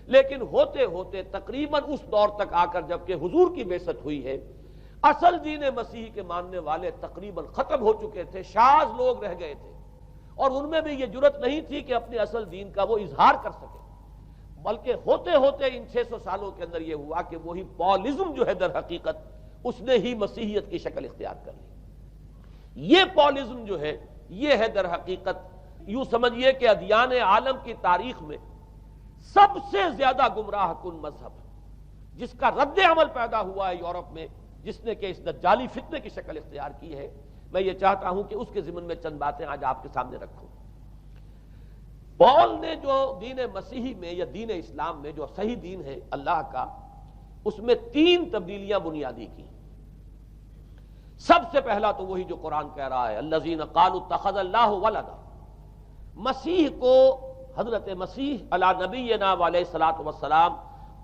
لیکن ہوتے ہوتے تقریباً اس دور تک آ کر جب کہ حضور کی بعثت ہوئی ہے، اصل دین مسیحی کے ماننے والے تقریباً ختم ہو چکے تھے، شاذ لوگ رہ گئے تھے، اور ان میں بھی یہ جرت نہیں تھی کہ اپنے اصل دین کا وہ اظہار کر سکے، بلکہ ہوتے ہوتے ان 600 سالوں کے اندر یہ ہوا کہ وہی پالزم جو ہے در حقیقت اس نے ہی مسیحیت کی شکل اختیار کر لی۔ یہ پالزم جو ہے یہ ہے در حقیقت، یوں سمجھیے کہ ادیان عالم کی تاریخ میں سب سے زیادہ گمراہ کن مذہب، جس کا رد عمل پیدا ہوا ہے یورپ میں، جس نے کہ اس دجالی فتنے کی شکل اختیار کی ہے۔ میں یہ چاہتا ہوں کہ اس کے ضمن میں چند باتیں آج آپ کے سامنے رکھوں۔ پال نے جو دین مسیحی میں یا دین اسلام میں جو صحیح دین ہے اللہ کا، اس میں 3 تبدیلیاں بنیادی کی۔ سب سے پہلا تو وہی جو قرآن کہہ رہا ہے، الذین قالوا اتخذ اللہ ولدا، مسیح کو، حضرت مسیح علی نبینا علیہ الصلوۃ والسلام،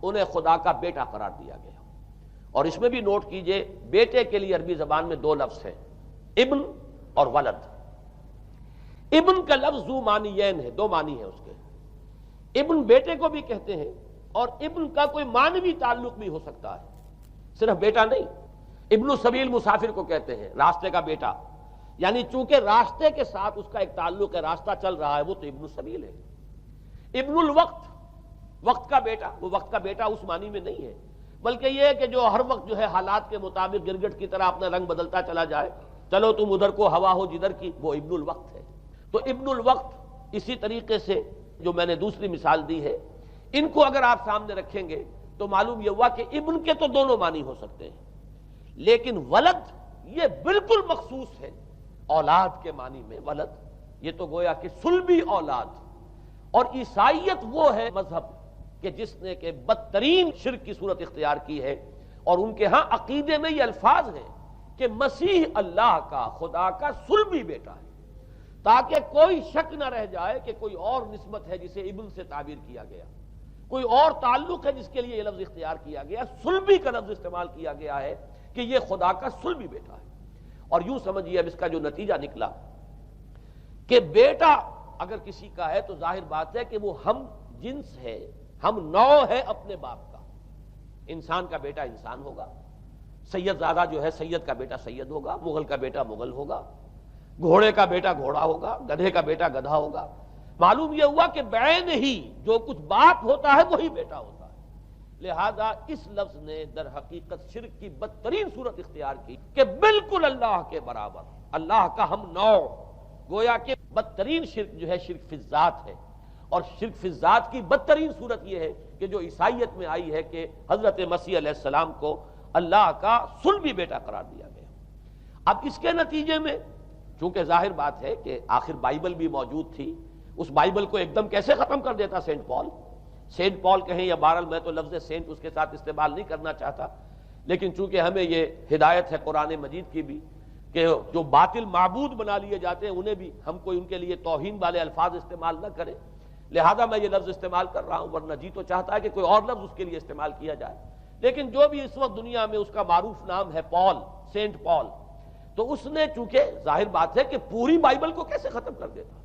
انہیں خدا کا بیٹا قرار دیا گیا۔ اور اس میں بھی نوٹ کیجئے، بیٹے کے لیے عربی زبان میں 2 لفظ ہیں، ابن اور ولد۔ ابن کا لفظ ذو معنیین ہے، 2 معنی ہیں اس کے۔ ابن بیٹے کو بھی کہتے ہیں، اور ابن کا کوئی معنوی تعلق بھی ہو سکتا ہے، صرف بیٹا نہیں۔ ابن السبیل مسافر کو کہتے ہیں، راستے کا بیٹا، یعنی چونکہ راستے کے ساتھ اس کا ایک تعلق ہے، راستہ چل رہا ہے، وہ تو ابن السبیل ہے۔ ابن الوقت، وقت کا بیٹا، وہ وقت کا بیٹا اس معنی میں نہیں ہے، بلکہ یہ ہے کہ جو ہر وقت جو ہے حالات کے مطابق گرگٹ کی طرح اپنا رنگ بدلتا چلا جائے، چلو تم ادھر کو ہوا ہو جدھر کی، وہ ابن الوقت ہے۔ تو ابن الوقت اسی طریقے سے جو میں نے دوسری مثال دی ہے، ان کو اگر آپ سامنے رکھیں گے تو معلوم یہ ہوا کہ ابن کے تو دونوں معنی ہو سکتے ہیں، لیکن ولد یہ بالکل مخصوص ہے اولاد کے معنی میں۔ ولد یہ تو گویا کہ صلبی اولاد، اور عیسائیت وہ ہے مذہب کہ جس نے کہ بدترین شرک کی صورت اختیار کی ہے، اور ان کے ہاں عقیدے میں یہ الفاظ ہیں کہ مسیح اللہ کا، خدا کا صلبی بیٹا ہے، تاکہ کوئی شک نہ رہ جائے کہ کوئی اور نسبت ہے جسے ابن سے تعبیر کیا گیا، کوئی اور تعلق ہے جس کے لیے یہ لفظ اختیار کیا گیا، صلبی کا لفظ استعمال کیا گیا ہے کہ یہ خدا کا صلبی بیٹا ہے۔ اور یوں سمجھیے اب اس کا جو نتیجہ نکلا کہ بیٹا اگر کسی کا ہے تو ظاہر بات ہے کہ وہ ہم جنس ہے، ہم نوع ہے اپنے باپ کا۔ انسان کا بیٹا انسان ہوگا، سید زادہ جو ہے سید کا بیٹا سید ہوگا، مغل کا بیٹا مغل ہوگا، گھوڑے کا بیٹا گھوڑا ہوگا، گدھے کا بیٹا گدھا ہوگا۔ معلوم یہ ہوا کہ بعین ہی جو کچھ باپ ہوتا ہے وہی بیٹا ہوتا ہے۔ لہذا اس لفظ نے در حقیقت شرک کی بدترین صورت اختیار کی کہ بالکل اللہ کے برابر، اللہ کا ہم نوع، گویا کہ بدترین شرک جو ہے شرک فی الذات ہے، اور شرک فی الذات کی بدترین صورت یہ ہے کہ جو عیسائیت میں آئی ہے کہ حضرت مسیح علیہ السلام کو اللہ کا صلبی بیٹا قرار دیا گیا۔ اب اس کے نتیجے میں چونکہ ظاہر بات ہے کہ آخر بائبل بھی موجود تھی، اس بائبل کو ایک دم کیسے ختم کر دیتا سینٹ پال کہیں یا بہرحال میں تو لفظ سینٹ اس کے ساتھ استعمال نہیں کرنا چاہتا، لیکن چونکہ ہمیں یہ ہدایت ہے قرآن مجید کی بھی کہ جو باطل معبود بنا لیے جاتے ہیں انہیں بھی ہم کوئی ان کے لیے توہین والے الفاظ استعمال نہ کریں، لہذا میں یہ لفظ استعمال کر رہا ہوں، ورنہ جی تو چاہتا ہے کہ کوئی اور لفظ اس کے لیے استعمال کیا جائے۔ لیکن جو بھی اس وقت دنیا میں اس کا معروف نام ہے سینٹ پال، تو اس نے چونکہ ظاہر بات ہے کہ پوری بائبل کو کیسے ختم کر دیتا،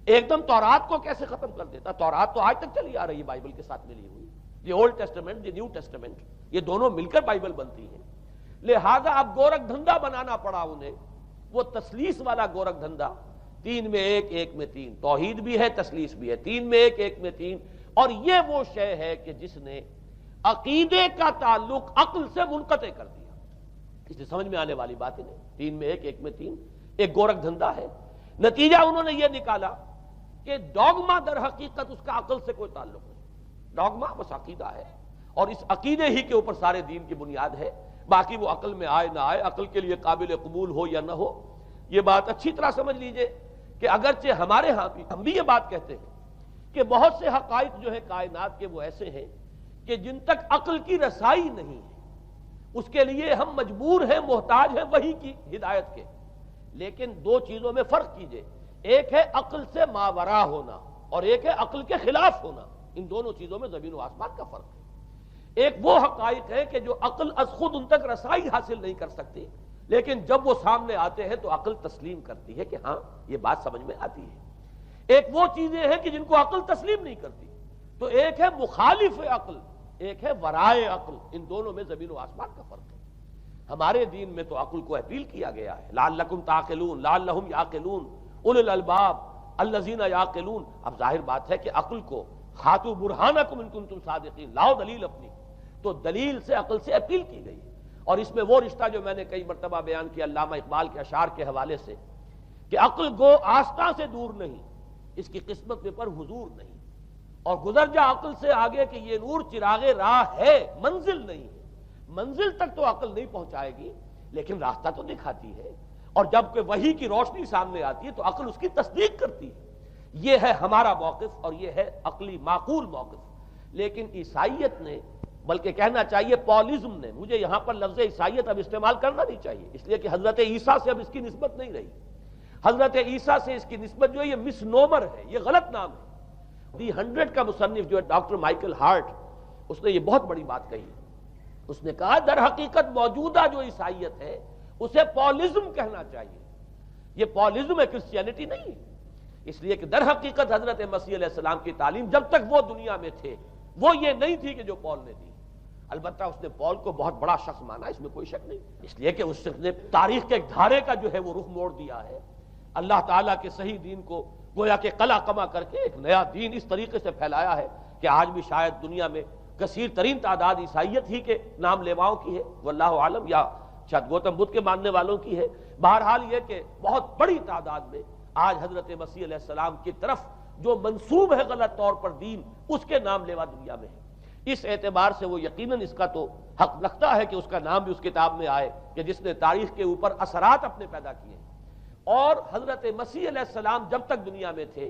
ایک دم تورات کو کیسے ختم کر دیتا؟ تورات تو آج تک چلی آ رہی ہے بائبل کے ساتھ ملی ہوئی، the old testament the new testament, یہ دونوں مل کر بائبل بنتی ہیں۔ لہذا اب گورکھ دھندا بنانا پڑا انہیں، وہ تثلیث والا گورکھ دھندا، 3 میں 1 1 میں 3، توحید بھی ہے تثلیث بھی ہے، 3 میں 1 1 میں 3، اور یہ وہ شے ہے کہ جس نے عقیدے کا تعلق عقل سے منقطع کر دیا۔ اس سے سمجھ میں آنے والی بات ہے، 3 میں 1 1 میں 3 ایک گورکھ دھندا ہے۔ نتیجہ انہوں نے یہ نکالا کہ ڈوگما در حقیقت اس کا عقل سے کوئی تعلق نہیں، ڈوگما بس عقیدہ ہے، اور اس عقیدے ہی کے اوپر سارے دین کی بنیاد ہے، باقی وہ عقل میں آئے نہ آئے، عقل کے لیے قابل قبول ہو یا نہ ہو۔ یہ بات اچھی طرح سمجھ لیجئے کہ اگرچہ ہمارے ہاں بھی ہم بھی یہ بات کہتے ہیں کہ بہت سے حقائق جو ہیں کائنات کے وہ ایسے ہیں کہ جن تک عقل کی رسائی نہیں ہے، اس کے لیے ہم مجبور ہیں، محتاج ہیں وحی کی ہدایت کے، لیکن 2 چیزوں میں فرق کیجئے، ایک ہے عقل سے ماورا ہونا اور ایک ہے عقل کے خلاف ہونا، ان دونوں چیزوں میں زمین و آسمان کا فرق ہے۔ ایک وہ حقائق ہے کہ جو عقل از خود ان تک رسائی حاصل نہیں کر سکتی، لیکن جب وہ سامنے آتے ہیں تو عقل تسلیم کرتی ہے کہ ہاں یہ بات سمجھ میں آتی ہے۔ ایک وہ چیزیں ہیں کہ جن کو عقل تسلیم نہیں کرتی، تو ایک ہے مخالف عقل، ایک ہے ورائے عقل، ان دونوں میں زمین و آسمان کا فرق ہے۔ ہمارے دین میں تو عقل کو اپیل کیا گیا ہے، لعلکم تعقلون، لعلہم یعقلون، اولو الالباب الذین یعقلون۔ اب ظاہر بات ہے کہ عقل کو ہاتھو برہانکم ان کنتم صادقین، لاؤ دلیل اپنی، تو دلیل سے عقل سے اپیل کی گئی، اور اس میں وہ رشتہ جو میں نے کئی مرتبہ بیان کیا علامہ اقبال کے اشعار کے حوالے سے کہ عقل گو آستاں سے دور نہیں، اس کی قسمت میں پر حضور نہیں، اور گزر جا عقل سے آگے کہ یہ نور چراغ راہ ہے، منزل نہیں ہے۔ منزل تک تو عقل نہیں پہنچائے گی، لیکن راستہ تو دکھاتی ہے، اور جب کہ وحی کی روشنی سامنے آتی ہے تو عقل اس کی تصدیق کرتی ہے۔ یہ ہے ہمارا موقف اور یہ ہے عقلی معقول موقف۔ لیکن عیسائیت نے، بلکہ کہنا چاہیے پالزم نے، مجھے یہاں پر لفظ عیسائیت اب استعمال کرنا نہیں چاہیے، اس لیے کہ حضرت عیسیٰ سے اب اس کی نسبت نہیں رہی، حضرت عیسیٰ سے اس کی نسبت جو ہے یہ مس نومر ہے، یہ غلط نام ہے۔ دی 100 کا مصنف جو ہے ڈاکٹر مائیکل ہارٹ، اس نے یہ بہت بڑی بات کہی، اس نے کہا در حقیقت موجودہ جو عیسائیت ہے اسے پالزم کہنا چاہیے، یہ پالزم ہے، کرسچینٹی نہیں ہے، اس لیے کہ در حقیقت حضرت مسیح علیہ السلام کی تعلیم جب تک وہ دنیا میں تھے وہ یہ نہیں تھی کہ جو پال نے دی۔ البتہ اس نے پال کو بہت بڑا شخص مانا، اس میں کوئی شک نہیں، اس لیے کہ اس نے تاریخ کے ایک دھارے کا جو ہے وہ رخ موڑ دیا ہے، اللہ تعالیٰ کے صحیح دین کو گویا کہ قلع کما کر کے ایک نیا دین اس طریقے سے پھیلایا ہے کہ آج بھی شاید دنیا میں کثیر ترین تعداد عیسائیت ہی کے نام لیواؤں کی ہے، واللہ عالم، یا شاید گوتم بدھ کے ماننے والوں کی ہے۔ بہرحال یہ کہ بہت بڑی تعداد میں آج حضرت مسیح علیہ السلام کی طرف جو منسوب ہے غلط طور پر دین، اس کے نام لیوا دنیا میں ہے۔ اس اعتبار سے وہ یقیناً اس کا تو حق لگتا ہے کہ اس کا نام بھی اس کتاب میں آئے کہ جس نے تاریخ کے اوپر اثرات اپنے پیدا کیے ہیں۔ اور حضرت مسیح علیہ السلام جب تک دنیا میں تھے،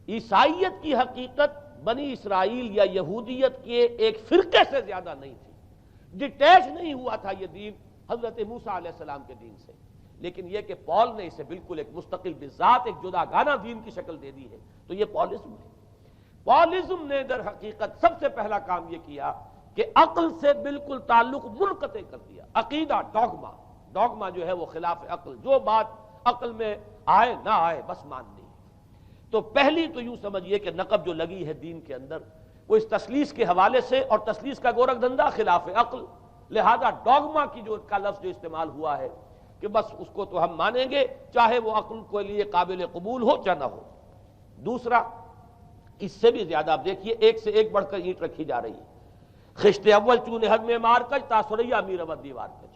عیسائیت کی حقیقت بنی اسرائیل یا یہودیت کے ایک فرقے سے زیادہ نہیں تھی، ڈیٹیچ نہیں ہوا تھا یہ دین حضرت موسیٰ علیہ السلام کے دین سے، لیکن یہ کہ پال نے اسے بالکل ایک مستقل بذات ایک جداگانہ دین کی شکل دے دی ہے، تو یہ پالزم ہے۔ پالزم نے در حقیقت سب سے پہلا کام یہ کیا کہ عقل سے بالکل تعلق منقطع کر دیا۔ عقیدہ، ڈوگما جو ہے وہ خلاف عقل، جو بات عقل میں آئے نہ آئے بس ماننی ہے۔ تو پہلی تو یوں سمجھیے کہ نقب جو لگی ہے دین کے اندر وہ اس تثلیث کے حوالے سے، اور تثلیث کا گورکھ دھندا خلاف عقل، لہذا ڈوگما کی جو کا لفظ جو استعمال ہوا ہے کہ بس اس کو تو ہم مانیں گے چاہے وہ عقل کے لیے قابل قبول ہو چاہے نہ ہو۔ دوسرا، اس سے بھی زیادہ آپ دیکھیے ایک سے ایک بڑھ کر اینٹ رکھی جا رہی ہے، خشت اول چونے حد میں مار کج تاثریا میر ود دیوار کج۔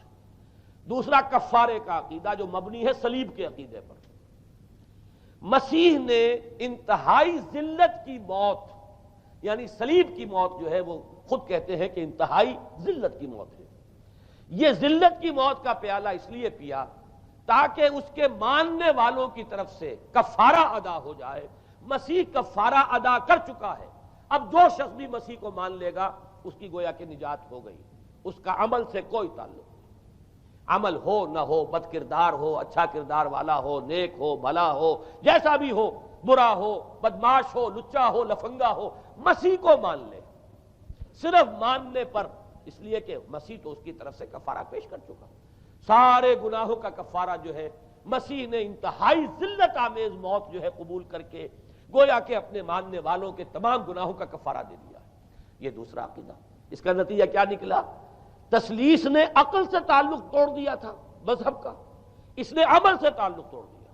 دوسرا کفارے کا عقیدہ جو مبنی ہے صلیب کے عقیدے پر، مسیح نے انتہائی ذلت کی موت، یعنی صلیب کی موت جو ہے وہ خود کہتے ہیں کہ انتہائی ذلت کی موت ہے۔ یہ ذلت کی موت کا پیالہ اس لیے پیا تاکہ اس کے ماننے والوں کی طرف سے کفارہ ادا ہو جائے۔ مسیح کفارہ ادا کر چکا ہے، اب جو شخص بھی مسیح کو مان لے گا اس کی گویا کہ نجات ہو گئی، اس کا عمل سے کوئی تعلق نہیں۔ عمل ہو نہ ہو، بد کردار ہو، اچھا کردار والا ہو، نیک ہو، بھلا ہو، جیسا بھی ہو، برا ہو، بدماش ہو، لچا ہو، لفنگا ہو، مسیح کو مان لے، صرف ماننے پر، اس لیے کہ مسیح تو اس کی طرف سے کفارہ پیش کر چکا۔ سارے گناہوں کا کفارہ جو ہے مسیح نے انتہائی ذلت آمیز موت جو ہے قبول کر کے گویا کہ اپنے ماننے والوں کے تمام گناہوں کا کفارہ دے دیا ہے۔ یہ دوسرا عقیدہ۔ اس کا نتیجہ کیا نکلا؟ تثلیث نے عقل سے تعلق توڑ دیا تھا مذہب کا، اس نے عمل سے تعلق توڑ دیا۔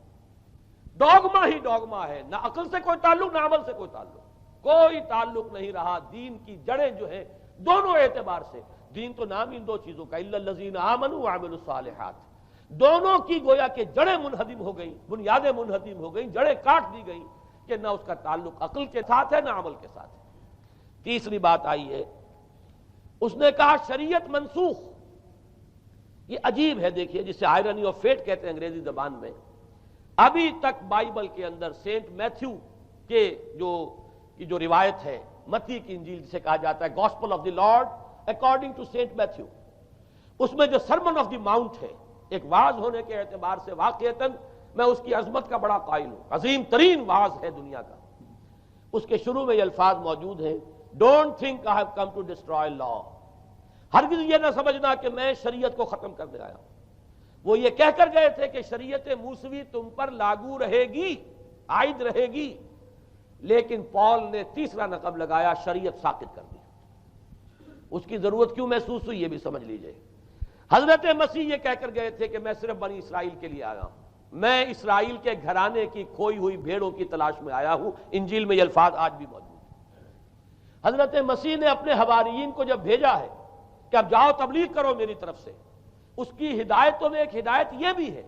ڈوگما ہی ڈوگما ہے، نہ عقل سے کوئی تعلق نہ عمل سے کوئی تعلق، کوئی تعلق نہیں رہا۔ دین کی جڑیں جو ہیں دونوں اعتبار سے، دین تو نام ان دو چیزوں کا، الا الذین آمنوا وعملوا الصالحات، دونوں کی گویا کہ جڑیں منہدم ہو گئیں، بنیادیں منہدم ہو گئیں، جڑیں کاٹ دی گئیں کہ نہ اس کا تعلق عقل کے ساتھ ہے نہ عمل کے ساتھ ہے۔ تیسری بات آئی ہے، اس نے کہا شریعت منسوخ۔ یہ عجیب ہے، دیکھیے، جسے آئرنی آف فیٹ کہتے ہیں انگریزی زبان میں۔ ابھی تک بائبل کے اندر سینٹ میتھیو کے جو روایت ہے، متی کی انجیل جسے کہا جاتا ہے، gospel of the Lord according to Saint Matthew, اس میں جو سرمن آف دی ماؤنٹ ہے، ایک وعظ ہونے کے اعتبار سے واقعتاً میں اس کی عظمت کا بڑا قائل ہوں، عظیم ترین وعظ ہے دنیا کا۔ اس کے شروع میں یہ الفاظ موجود ہیں، don't think I have come to destroy law, ہرگز یہ نہ سمجھنا کہ میں شریعت کو ختم کرنے آیا ہوں۔ وہ یہ کہہ کر گئے تھے کہ شریعت موسوی تم پر لاگو رہے گی، عائد رہے گی، لیکن پال نے تیسرا نقب لگایا، شریعت ساقط کر دی۔ اس کی ضرورت کیوں محسوس ہوئی یہ بھی سمجھ لیجئے۔ حضرت مسیح یہ کہہ کر گئے تھے کہ میں صرف بنی اسرائیل کے لیے آیا ہوں، میں اسرائیل کے گھرانے کی کھوئی ہوئی بھیڑوں کی تلاش میں آیا ہوں۔ انجیل میں یہ الفاظ آج بھی موجود ہیں۔ حضرت مسیح نے اپنے حواریین کو جب بھیجا ہے کہ اب جاؤ تبلیغ کرو میری طرف سے، اس کی ہدایتوں میں ایک ہدایت یہ بھی ہے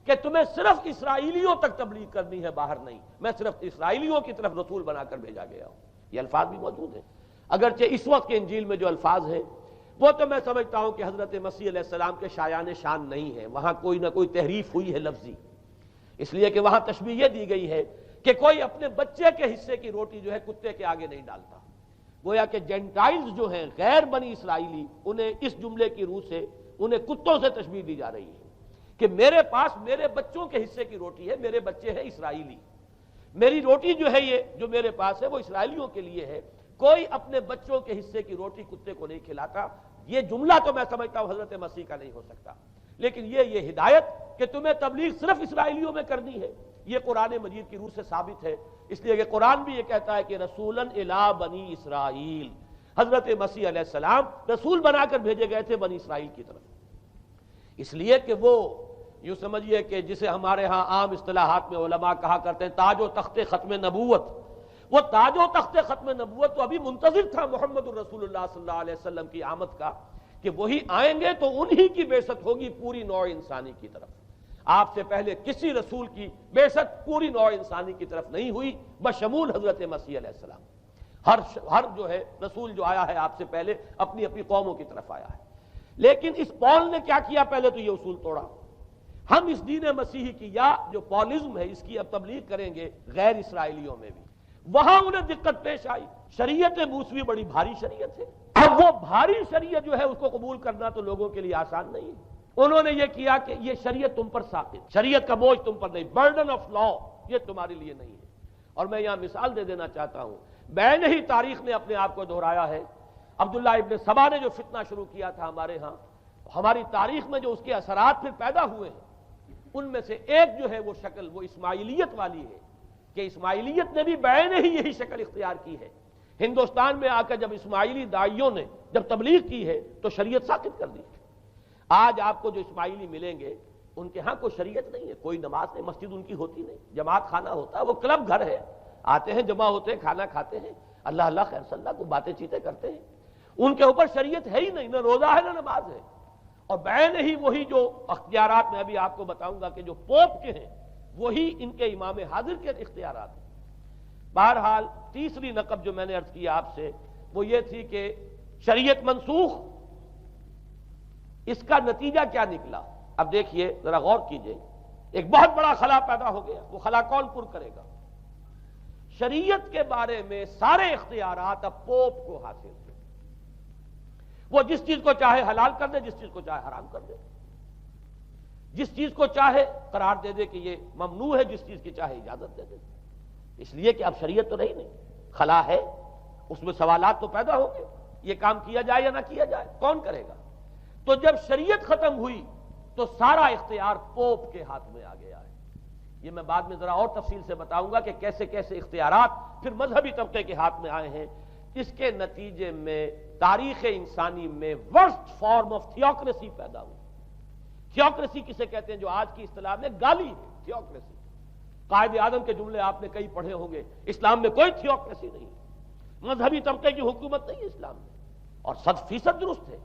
کہ تمہیں صرف اسرائیلیوں تک تبلیغ کرنی ہے، باہر نہیں، میں صرف اسرائیلیوں کی طرف رسول بنا کر بھیجا گیا ہوں۔ یہ الفاظ بھی موجود ہیں، اگرچہ اس وقت کے انجیل میں جو الفاظ ہیں وہ تو میں سمجھتا ہوں کہ حضرت مسیح علیہ السلام کے شایان شان نہیں ہے، وہاں کوئی نہ کوئی تحریف ہوئی ہے لفظی، اس لیے کہ وہاں تشبیہ یہ دی گئی ہے کہ کوئی اپنے بچے کے حصے کی روٹی جو ہے کتے کے آگے نہیں ڈالتا۔ گویا کہ جینٹائلز جو ہیں، غیر بنی اسرائیلی، انہیں اس جملے کی روح سے انہیں کتوں سے تشبیہ دی جا رہی ہے کہ میرے پاس میرے بچوں کے حصے کی روٹی ہے، میرے بچے ہیں اسرائیلی، میری روٹی جو ہے یہ جو میرے پاس ہے وہ اسرائیلیوں کے لیے ہے، کوئی اپنے بچوں کے حصے کی روٹی کتے کو نہیں کھلاتا۔ یہ جملہ تو میں سمجھتا ہوں حضرت مسیح کا نہیں ہو سکتا، لیکن یہ ہدایت کہ تمہیں تبلیغ صرف اسرائیلیوں میں کرنی ہے، یہ قرآن مجید کی روح سے ثابت ہے۔ اس لیے کہ قرآن بھی یہ کہتا ہے کہ رسولاً الی بنی اسرائیل، حضرت مسیح علیہ السلام رسول بنا کر بھیجے گئے تھے بنی اسرائیل کی طرف، اس لیے کہ وہ یوں سمجھیے کہ جسے ہمارے ہاں عام اصطلاحات میں علماء کہا کرتے ہیں تاج و تخت ختم نبوت، وہ تاج و تخت ختم نبوت تو ابھی منتظر تھا محمد الرسول اللہ صلی اللہ علیہ وسلم کی آمد کا، کہ وہی آئیں گے تو انہی کی بعثت ہوگی پوری نوع انسانی کی طرف۔ آپ سے پہلے کسی رسول کی بعثت پوری نوع انسانی کی طرف نہیں ہوئی بشمول حضرت مسیح علیہ السلام۔ ہر جو ہے رسول جو آیا ہے آپ سے پہلے اپنی اپنی قوموں کی طرف آیا ہے، لیکن اس پال نے کیا کیا؟ پہلے تو یہ اصول توڑا، ہم اس دین مسیحی کی یا جو پالزم ہے اس کی اب تبلیغ کریں گے غیر اسرائیلیوں میں بھی۔ وہاں انہیں دقت پیش آئی، شریعت موسوی بڑی بھاری شریعت ہے، اب وہ بھاری شریعت جو ہے اس کو قبول کرنا تو لوگوں کے لیے آسان نہیں ہے۔ انہوں نے یہ کیا کہ یہ شریعت تم پر ثابت، شریعت کا بوجھ تم پر نہیں، برڈن آف لا یہ تمہارے لیے نہیں ہے۔ اور میں یہاں مثال دے دینا چاہتا ہوں، بین ہی تاریخ نے اپنے آپ کو دہرایا ہے۔ عبداللہ ابن سبا نے جو فتنہ شروع کیا تھا ہمارے ہاں، ہماری تاریخ میں جو اس کے اثرات پھر پیدا ہوئے ہیں، ان میں سے ایک جو ہے وہ شکل وہ اسماعیلیت والی ہے، کہ اسماعیلیت نے بھی بین ہی یہی شکل اختیار کی ہے۔ ہندوستان میں آ کر جب اسماعیلی داعیوں نے جب تبلیغ کی ہے تو شریعت ساقط کر دی۔ آج آپ کو جو اسماعیلی ملیں گے ان کے ہاں کوئی شریعت نہیں ہے، کوئی نماز نہیں، مسجد ان کی ہوتی نہیں، جماعت خانہ ہوتا ہے، وہ کلب گھر ہے، آتے ہیں جمع ہوتے ہیں، کھانا کھاتے ہیں، اللہ اللہ خیر صلی اللہ کو باتیں چیتیں کرتے ہیں، ان کے اوپر شریعت ہے ہی نہیں، نہ روزہ ہے نہ نماز ہے۔ اور بین ہی وہی جو اختیارات میں ابھی آپ کو بتاؤں گا کہ جو پوپ کے ہیں، وہی ان کے امام حاضر کے اختیارات ہیں۔ بہرحال تیسری نقب جو میں نے عرض کیا آپ سے وہ یہ تھی کہ شریعت منسوخ، اس کا نتیجہ کیا نکلا؟ اب دیکھیے ذرا غور کیجئے، ایک بہت بڑا خلا پیدا ہو گیا، وہ خلا کون پر کرے گا؟ شریعت کے بارے میں سارے اختیارات اب پوپ کو حاصل ہیں۔ وہ جس چیز کو چاہے حلال کر دے، جس چیز کو چاہے حرام کر دے، جس چیز کو چاہے قرار دے دے کہ یہ ممنوع ہے، جس چیز کی چاہے اجازت دے دے، اس لیے کہ اب شریعت تو رہی نہیں، خلا ہے، اس میں سوالات تو پیدا ہوں گے، یہ کام کیا جائے یا نہ کیا جائے، کون کرے گا؟ تو جب شریعت ختم ہوئی تو سارا اختیار پوپ کے ہاتھ میں آ گیا ہے۔ یہ میں بعد میں ذرا اور تفصیل سے بتاؤں گا کہ کیسے کیسے اختیارات پھر مذہبی طبقے کے ہاتھ میں آئے ہیں۔ اس کے نتیجے میں تاریخ انسانی میں ورسٹ فارم آف تھیوکریسی پیدا ہوئی۔ تھیوکریسی کسے کہتے ہیں؟ جو آج کی اصطلاح میں گالی ہے، تھیوکریسی۔ قائد اعظم کے جملے آپ نے کئی پڑھے ہوں گے، اسلام میں کوئی تھیوکریسی نہیں ہے، مذہبی طبقے کی حکومت نہیں ہے اسلام میں، اور 100% درست ہے۔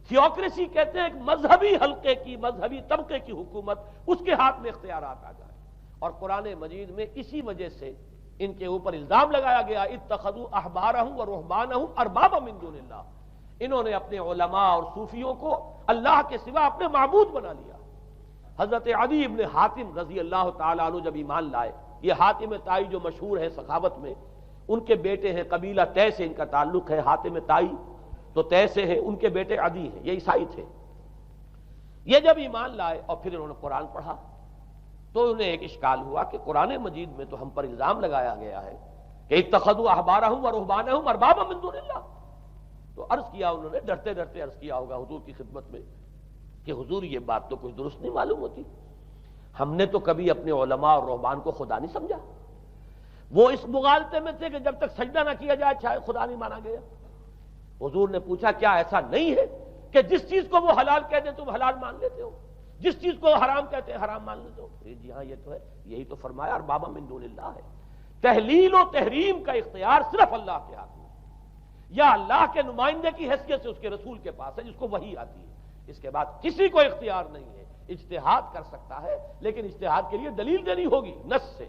تھیوکریسی کہتے ہیں ایک مذہبی حلقے کی، مذہبی طبقے کی حکومت، اس کے ہاتھ میں اختیارات آ جائے، اور قرآن مجید میں اسی وجہ سے ان کے اوپر الزام لگایا گیا اتخذوا احبارهم ورهبانهم اربابا من دون اللہ، انہوں نے اپنے علماء اور صوفیوں کو اللہ کے سوا اپنے معبود بنا لیا۔ حضرت عدی ابن حاتم رضی اللہ تعالیٰ عنہ جب ایمان لائے، یہ حاتم طائی جو مشہور ہے سخاوت میں، ان کے بیٹے ہیں، قبیلہ طے سے ان کا تعلق ہے، حاتم طائی تو طے سے ہے، ان کے بیٹے عدی ہیں، یہ عیسائی تھے۔ یہ جب ایمان لائے اور پھر انہوں نے قرآن پڑھا تو انہیں ایک اشکال ہوا کہ قرآن مجید میں تو ہم پر الزام لگایا گیا ہے کہ اتخذوا احبارهم ورهبانهم اربابا من دون اللہ، تو عرض کیا انہوں نے، ڈرتے ڈرتے عرض کیا ہوگا حضور کی خدمت میں کہ حضور یہ بات تو کچھ درست نہیں معلوم ہوتی، ہم نے تو کبھی اپنے علماء اور رہبان کو خدا نہیں سمجھا، وہ اس مغالطے میں تھے کہ جب تک سجدہ نہ کیا جائے شاید خدا نہیں مانا گیا۔ حضور نے پوچھا کیا ایسا نہیں ہے کہ جس چیز کو وہ حلال کہہ دیں تم حلال مان لیتے ہو، جس چیز کو حرام کہتے ہیں حرام مان لیتے ہو؟ جی ہاں یہ تو ہے، یہی تو فرمایا اربابا من دون اللہ ہے۔ تحلیل و تحریم کا اختیار صرف اللہ کے ہاتھ میں، یا اللہ کے نمائندے کی حیثیت سے اس کے رسول کے پاس ہے جس کو وحی آتی ہے، اس کے بعد کسی کو اختیار نہیں ہے۔ اجتہاد کر سکتا ہے لیکن اجتہاد کے لیے دلیل دینی ہوگی، نص سے،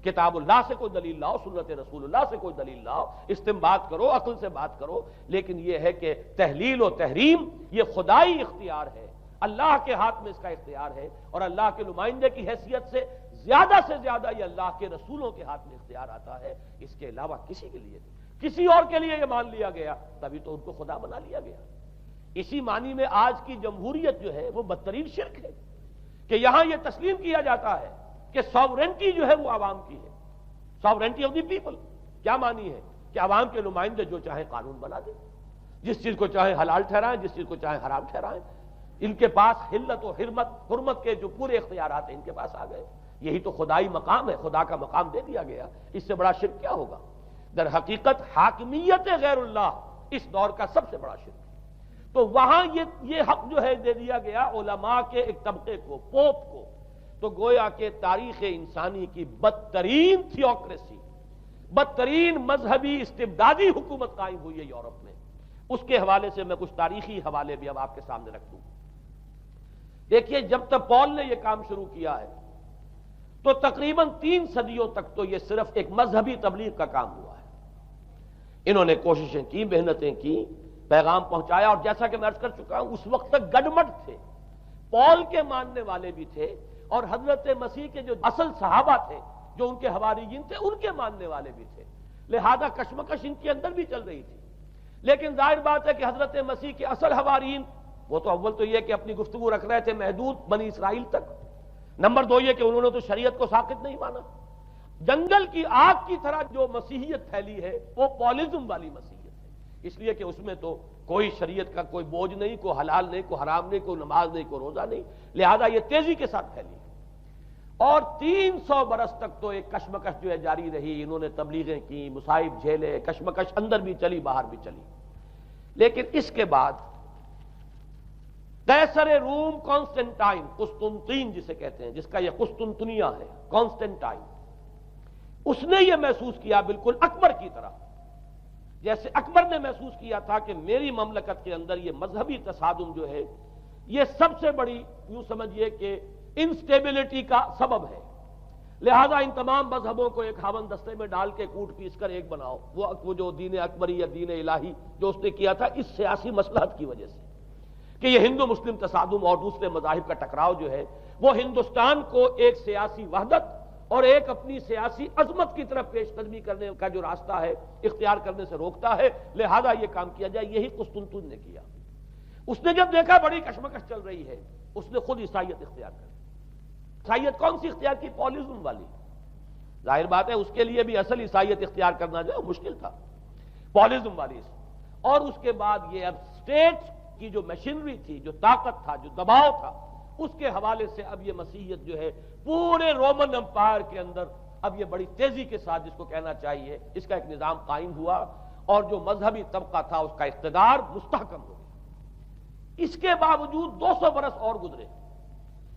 کتاب اللہ سے کوئی دلیل لاؤ، سنت رسول اللہ سے کوئی دلیل لاؤ، استنباط کرو، عقل سے بات کرو، لیکن یہ ہے کہ تحلیل و تحریم یہ خدائی اختیار ہے، اللہ کے ہاتھ میں اس کا اختیار ہے، اور اللہ کے نمائندے کی حیثیت سے زیادہ یہ اللہ کے رسولوں کے ہاتھ میں اختیار آتا ہے، اس کے علاوہ کسی کے لیے نہیں۔ کسی اور کے لیے یہ مان لیا گیا تبھی تو ان کو خدا بنا لیا گیا۔ اسی معنی میں آج کی جمہوریت جو ہے وہ بدترین شرک ہے کہ یہاں یہ تسلیم کیا جاتا ہے کہ ساورنٹی جو ہے وہ عوام کی ہے، ساورنٹی آف دی پیپل۔ کیا معنی ہے؟ کہ عوام کے نمائندے جو چاہے قانون بنا دیں، جس چیز کو چاہے حلال ٹھہرائیں، جس چیز کو چاہے حرام ٹھہرائیں، ان کے پاس حلت و حرمت کے جو پورے اختیارات ہیں ان کے پاس آ گئے۔ یہی تو خدائی مقام ہے، خدا کا مقام دے دیا گیا، اس سے بڑا شرک کیا ہوگا؟ در حقیقت حاکمیت غیر اللہ اس دور کا سب سے بڑا شرک ہے۔ تو وہاں یہ حق جو ہے دے دیا گیا علماء کے ایک طبقے کو، پوپ کو، تو گویا کہ تاریخ انسانی کی بدترین تھیوکریسی، بدترین مذہبی استبدادی حکومت قائم ہوئی ہے یورپ میں۔ اس کے حوالے سے میں کچھ تاریخی حوالے بھی اب آپ کے سامنے رکھ دوں۔ دیکھیے جب تک پال نے یہ کام شروع کیا ہے تو تقریباً 3 صدیوں تک تو یہ صرف ایک مذہبی تبلیغ کا کام ہوا ہے۔ انہوں نے کوششیں کی، محنتیں کی، پیغام پہنچایا، اور جیسا کہ میں عرض کر چکا ہوں اس وقت تک گڈمٹ تھے، پال کے ماننے والے بھی تھے اور حضرت مسیح کے جو اصل صحابہ تھے جو ان کے حواریین تھے ان کے ماننے والے بھی تھے، لہذا کشمکش ان کے اندر بھی چل رہی تھی۔ لیکن ظاہر بات ہے کہ حضرت مسیح کے اصل حواریین وہ تو اول تو یہ کہ اپنی گفتگو رکھ رہے تھے محدود بنی اسرائیل تک، نمبر 2 یہ کہ انہوں نے تو شریعت کو ساقط نہیں مانا۔ جنگل کی آگ کی طرح جو مسیحیت پھیلی ہے وہ پالزم والی مسیحیت ہے، اس لیے کہ اس میں تو کوئی شریعت کا کوئی بوجھ نہیں، کوئی حلال نہیں، کوئی حرام نہیں، کوئی نماز نہیں، کوئی روزہ نہیں، لہذا یہ تیزی کے ساتھ پھیلی اور 300 برس تک تو ایک کشمکش جو ہے جاری رہی۔ انہوں نے تبلیغیں کی، مصائب جھیلے، کشمکش اندر بھی چلی باہر بھی چلی۔ لیکن اس کے بعد قیصر روم کانسٹنٹائن، قسطنطین جسے کہتے ہیں، جس کا یہ قسطنطنیہ ہے، کانسٹنٹائن، اس نے یہ محسوس کیا بالکل اکبر کی طرح، جیسے اکبر نے محسوس کیا تھا کہ میری مملکت کے اندر یہ مذہبی تصادم جو ہے یہ سب سے بڑی یوں سمجھیے کہ انسٹیبلٹی کا سبب ہے، لہذا ان تمام مذہبوں کو ایک ہاون دستے میں ڈال کے کوٹ پیس کر ایک بناؤ. وہ جو دین اکبری یا دین الہی جو اس نے کیا تھا اس سیاسی مصلحت کی وجہ سے کہ یہ ہندو مسلم تصادم اور دوسرے مذاہب کا ٹکراؤ جو ہے وہ ہندوستان کو ایک سیاسی وحدت اور ایک اپنی سیاسی عظمت کی طرف پیش قدمی کرنے کا جو راستہ ہے اختیار کرنے سے روکتا ہے. لہذا یہ کام کیا جائے. یہی قسطنطین نے کیا. اس نے جب دیکھا بڑی کشمکش چل رہی ہے اس نے خود عیسائیت اختیار کر. عیسائیت کون سی اختیار کی؟ پالیزم والی. ظاہر بات ہے اس کے لیے بھی اصل عیسائیت اختیار کرنا جو ہے مشکل تھا. پالیزم والی. اور اس کے بعد یہ اب اسٹیٹ کی جو مشینری تھی، جو طاقت تھا، جو دباؤ تھا، اس کے حوالے سے اب یہ مسیحیت جو ہے پورے رومن امپائر کے اندر اب یہ بڑی تیزی کے ساتھ جس کو کہنا چاہیے اس کا ایک نظام قائم ہوا اور جو مذہبی طبقہ تھا اس کا اقتدار مستحکم ہو گیا. اس کے باوجود 200 برس اور گزرے.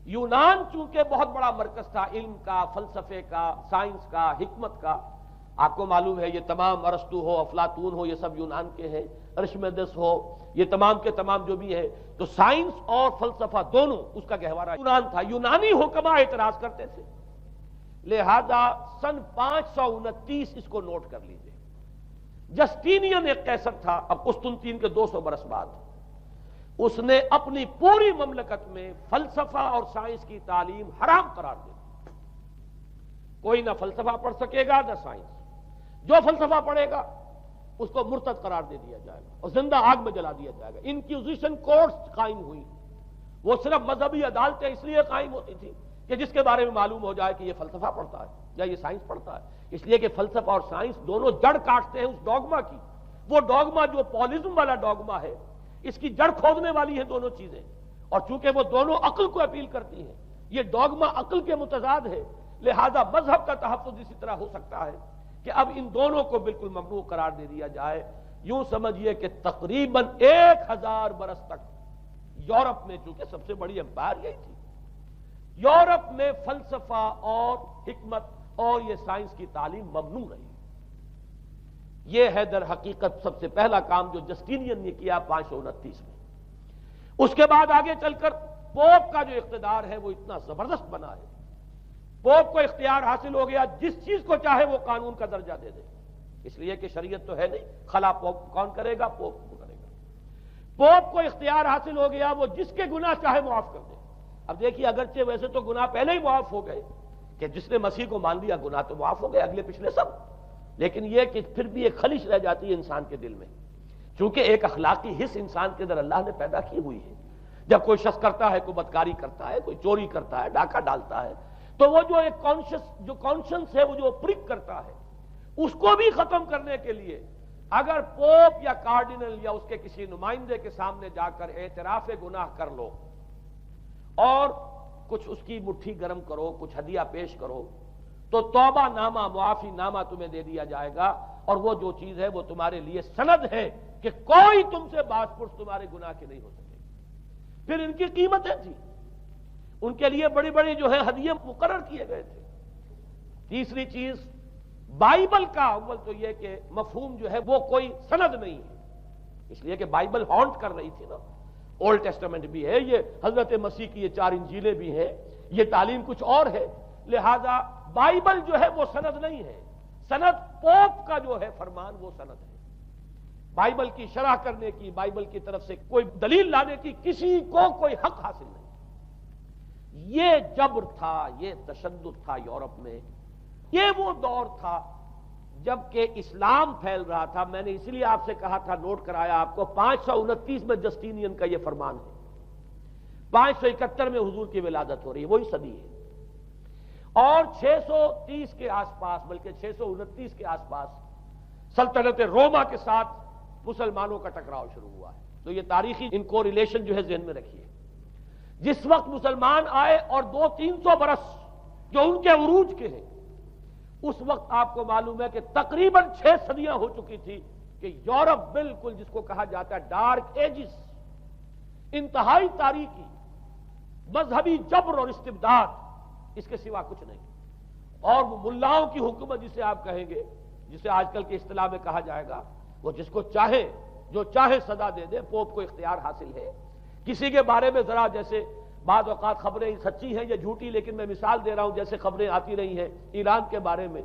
یونان چونکہ بہت بڑا مرکز تھا علم کا، فلسفے کا، سائنس کا، حکمت کا. آپ کو معلوم ہے یہ تمام ارسطو ہو، افلاطون ہو، یہ سب یونان کے ہیں. ارشمیدس ہو، یہ تمام کے تمام جو بھی ہے تو سائنس اور فلسفہ دونوں اس کا گہوارہ یونان تھا. یونانی حکماء اعتراض کرتے تھے. لہذا سن 529 اس کو نوٹ کر لیجئے. جسٹینین ایک قیصر تھا اب قسطنطین کے 200 برس بعد. اس نے اپنی پوری مملکت میں فلسفہ اور سائنس کی تعلیم حرام قرار دی. کوئی نہ فلسفہ پڑھ سکے گا نہ سائنس. جو فلسفہ پڑھے گا اس کو مرتد قرار دے دیا جائے گا اور زندہ آگ میں جلا دیا جائے گا. انکوزیشن کورٹس قائم ہوئی. وہ صرف مذہبی عدالتیں اس لیے قائم ہوتی تھی کہ جس کے بارے میں معلوم ہو جائے کہ یہ فلسفہ پڑھتا ہے یا یہ سائنس پڑھتا ہے. اس لیے کہ فلسفہ اور سائنس دونوں جڑ کاٹتے ہیں اس ڈوگما کی. وہ ڈوگما جو پالیزم والا ڈوگما ہے اس کی جڑ کھودنے والی ہیں دونوں چیزیں. اور چونکہ وہ دونوں عقل کو اپیل کرتی ہیں، یہ ڈوگما عقل کے متضاد ہے. لہذا مذہب کا تحفظ اسی طرح ہو سکتا ہے کہ اب ان دونوں کو بالکل ممنوع قرار دے دیا جائے. یوں سمجھیے کہ تقریباً 1000 برس تک یورپ میں، چونکہ سب سے بڑی امپائر یہی تھی، یورپ میں فلسفہ اور حکمت اور یہ سائنس کی تعلیم ممنوع رہی. یہ ہے در حقیقت سب سے پہلا کام جو جسٹینین نے کیا 529 میں. اس کے بعد آگے چل کر پوپ کا جو اقتدار ہے وہ اتنا زبردست بنا ہے. پوپ کو اختیار حاصل ہو گیا جس چیز کو چاہے وہ قانون کا درجہ دے دے. اس لیے کہ شریعت تو ہے نہیں، خلا پوپ کون کرے گا؟ پوپ کو کرے گا. پوپ کو اختیار حاصل ہو گیا وہ جس کے گناہ چاہے معاف کر دے. اب دیکھیے اگرچہ ویسے تو گناہ پہلے ہی معاف ہو گئے کہ جس نے مسیح کو مان لیا گناہ تو معاف ہو گئے اگلے پچھلے سب، لیکن یہ کہ پھر بھی ایک خلش رہ جاتی ہے انسان کے دل میں. چونکہ ایک اخلاقی حص انسان کے اندر اللہ نے پیدا کی ہوئی ہے. جب کوئی شخص کرتا ہے، کوئی بدکاری کرتا ہے، کوئی چوری کرتا ہے، ڈاکہ ڈالتا ہے، تو وہ جو ایک کانشنس ہے وہ جو پرک کرتا ہے اس کو بھی ختم کرنے کے لیے اگر پوپ یا کارڈینل یا اس کے کسی نمائندے کے سامنے جا کر اعتراف گناہ کر لو اور کچھ اس کی مٹھی گرم کرو، کچھ ہدیہ پیش کرو، تو توبہ نامہ، معافی نامہ تمہیں دے دیا جائے گا. اور وہ جو چیز ہے وہ تمہارے لیے سند ہے کہ کوئی تم سے باز پرس تمہارے گناہ کی نہیں ہو سکے. پھر ان کی قیمتیں تھیں، ان کے لیے بڑی بڑی جو ہے ہدیے مقرر کیے گئے تھے. تیسری چیز بائبل کا اول تو یہ کہ مفہوم جو ہے وہ کوئی سند نہیں ہے. اس لیے کہ بائبل ہانٹ کر رہی تھی نا. اولڈ ٹیسٹمنٹ بھی ہے، یہ حضرت مسیح کی یہ 4 انجیلیں بھی ہیں، یہ تعلیم کچھ اور ہے. لہذا بائبل جو ہے وہ سند نہیں ہے. سند پوپ کا جو ہے فرمان وہ سند ہے. بائبل کی شرح کرنے کی، بائبل کی طرف سے کوئی دلیل لانے کی کسی کو کوئی حق حاصل نہیں. یہ جبر تھا، یہ تشدد تھا یورپ میں. یہ وہ دور تھا جب کہ اسلام پھیل رہا تھا. میں نے اسی لیے آپ سے کہا تھا، نوٹ کرایا آپ کو، 529 میں جسٹینین کا یہ فرمان ہے. 571 میں حضور کی ولادت ہو رہی ہے، وہی صدی ہے. اور 630 کے آس پاس، بلکہ 629 کے آس پاس سلطنت روما کے ساتھ مسلمانوں کا ٹکراؤ شروع ہوا ہے. تو یہ تاریخی ان کو ریلیشن جو ہے ذہن میں رکھیے. جس وقت مسلمان آئے اور 200-300 برس جو ان کے عروج کے ہیں، اس وقت آپ کو معلوم ہے کہ تقریباً 6 صدیاں ہو چکی تھی کہ یورپ بالکل جس کو کہا جاتا ہے ڈارک ایجز، انتہائی تاریکی، مذہبی جبر اور استبداد، اس کے سوا کچھ نہیں. اور وہ ملاؤں کی حکومت جسے آپ کہیں گے، جسے آج کل کی اصطلاح میں کہا جائے گا، وہ جس کو چاہے جو چاہے سزا دے دے. پوپ کو اختیار حاصل ہے. کسی کے بارے میں ذرا جیسے بعض اوقات خبریں سچی ہیں یا جھوٹی، لیکن میں مثال دے رہا ہوں جیسے خبریں آتی رہی ہیں ایران کے بارے میں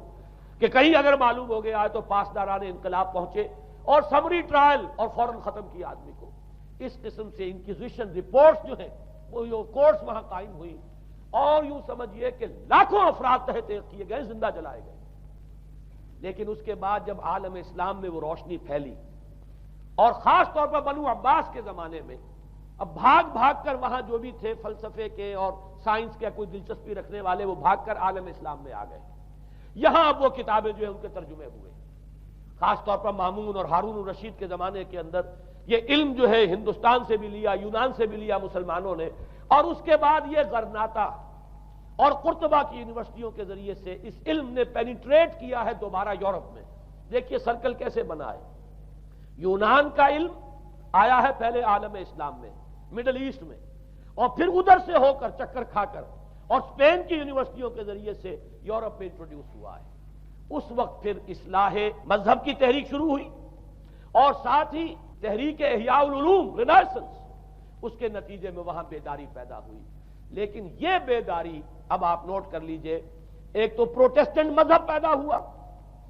کہ کہیں اگر معلوم ہو گیا ہے تو پاسداران انقلاب پہنچے اور سمری ٹرائل اور فوراً ختم کیا آدمی کو. اس قسم سے انکوزیشن رپورٹس جو ہیں وہ کورٹس وہاں قائم ہوئی اور یوں سمجھیے کہ لاکھوں افراد تحت کیے گئے، زندہ جلائے گئے. لیکن اس کے بعد جب عالم اسلام میں وہ روشنی پھیلی اور خاص طور پر بنو عباس کے زمانے میں، اب بھاگ بھاگ کر وہاں جو بھی تھے فلسفے کے اور سائنس کے کوئی دلچسپی رکھنے والے، وہ بھاگ کر عالم اسلام میں آ گئے. یہاں اب وہ کتابیں جو ہیں ان کے ترجمے ہوئے، خاص طور پر مامون اور ہارون الرشید کے زمانے کے اندر یہ علم جو ہے ہندوستان سے بھی لیا، یونان سے بھی لیا مسلمانوں نے، اور اس کے بعد یہ غرناطہ اور قرطبہ کی یونیورسٹیوں کے ذریعے سے اس علم نے پینیٹریٹ کیا ہے دوبارہ یورپ میں. دیکھیے سرکل کیسے بنا ہے. یونان کا علم آیا ہے پہلے عالم اسلام میں، مڈل ایسٹ میں، اور پھر ادھر سے ہو کر چکر کھا کر اور اسپین کی یونیورسٹیوں کے ذریعے سے یورپ میں انٹروڈیوس ہوا ہے. اس وقت پھر اصلاح مذہب کی تحریک شروع ہوئی اور ساتھ ہی تحریک احیاء العلوم رینیسنس، اس کے نتیجے میں وہاں بیداری پیدا ہوئی. لیکن یہ بیداری اب آپ نوٹ کر لیجئے، ایک تو پروٹیسٹنٹ مذہب پیدا ہوا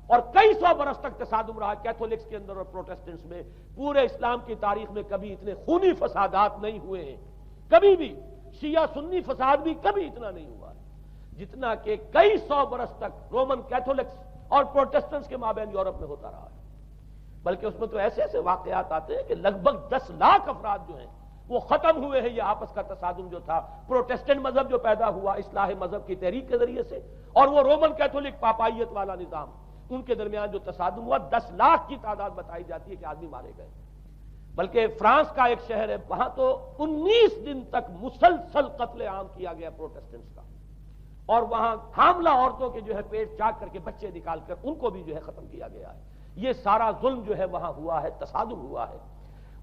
اور کئی سو برس تک تصادم رہا کیتھولکس کے اندر اور پروٹیسٹنٹس میں. پورے اسلام کی تاریخ میں کبھی اتنے خونی فسادات نہیں ہوئے ہیں، کبھی بھی شیعہ سنی فساد بھی کبھی اتنا نہیں ہوا جتنا کہ کئی سو برس تک رومن کیتھولکس اور پروٹیسٹنٹس کے مابین یورپ میں ہوتا رہا ہے. بلکہ اس میں تو ایسے ایسے واقعات آتے ہیں کہ لگ بھگ 10 لاکھ افراد جو ہیں وہ ختم ہوئے ہیں. یہ آپس کا تصادم جو تھا، پروٹیسٹنٹ مذہب جو پیدا ہوا اصلاح مذہب کی تحریک کے ذریعے سے، اور وہ رومن کیتھولک پاپائیت والا نظام، ان کے درمیان جو تصادم ہوا 10 لاکھ کی تعداد بتائی جاتی ہے کہ آدمی مارے گئے. بلکہ فرانس کا ایک شہر ہے، وہاں تو 19 دن تک مسلسل قتل عام کیا گیا پروٹیسٹنٹس کا، اور وہاں حاملہ عورتوں کے جو ہے پیٹ چاک کر کے بچے نکال کر ان کو بھی جو ہے ختم کیا گیا ہے. یہ سارا ظلم جو ہے وہاں ہوا ہے، تصادم ہوا ہے.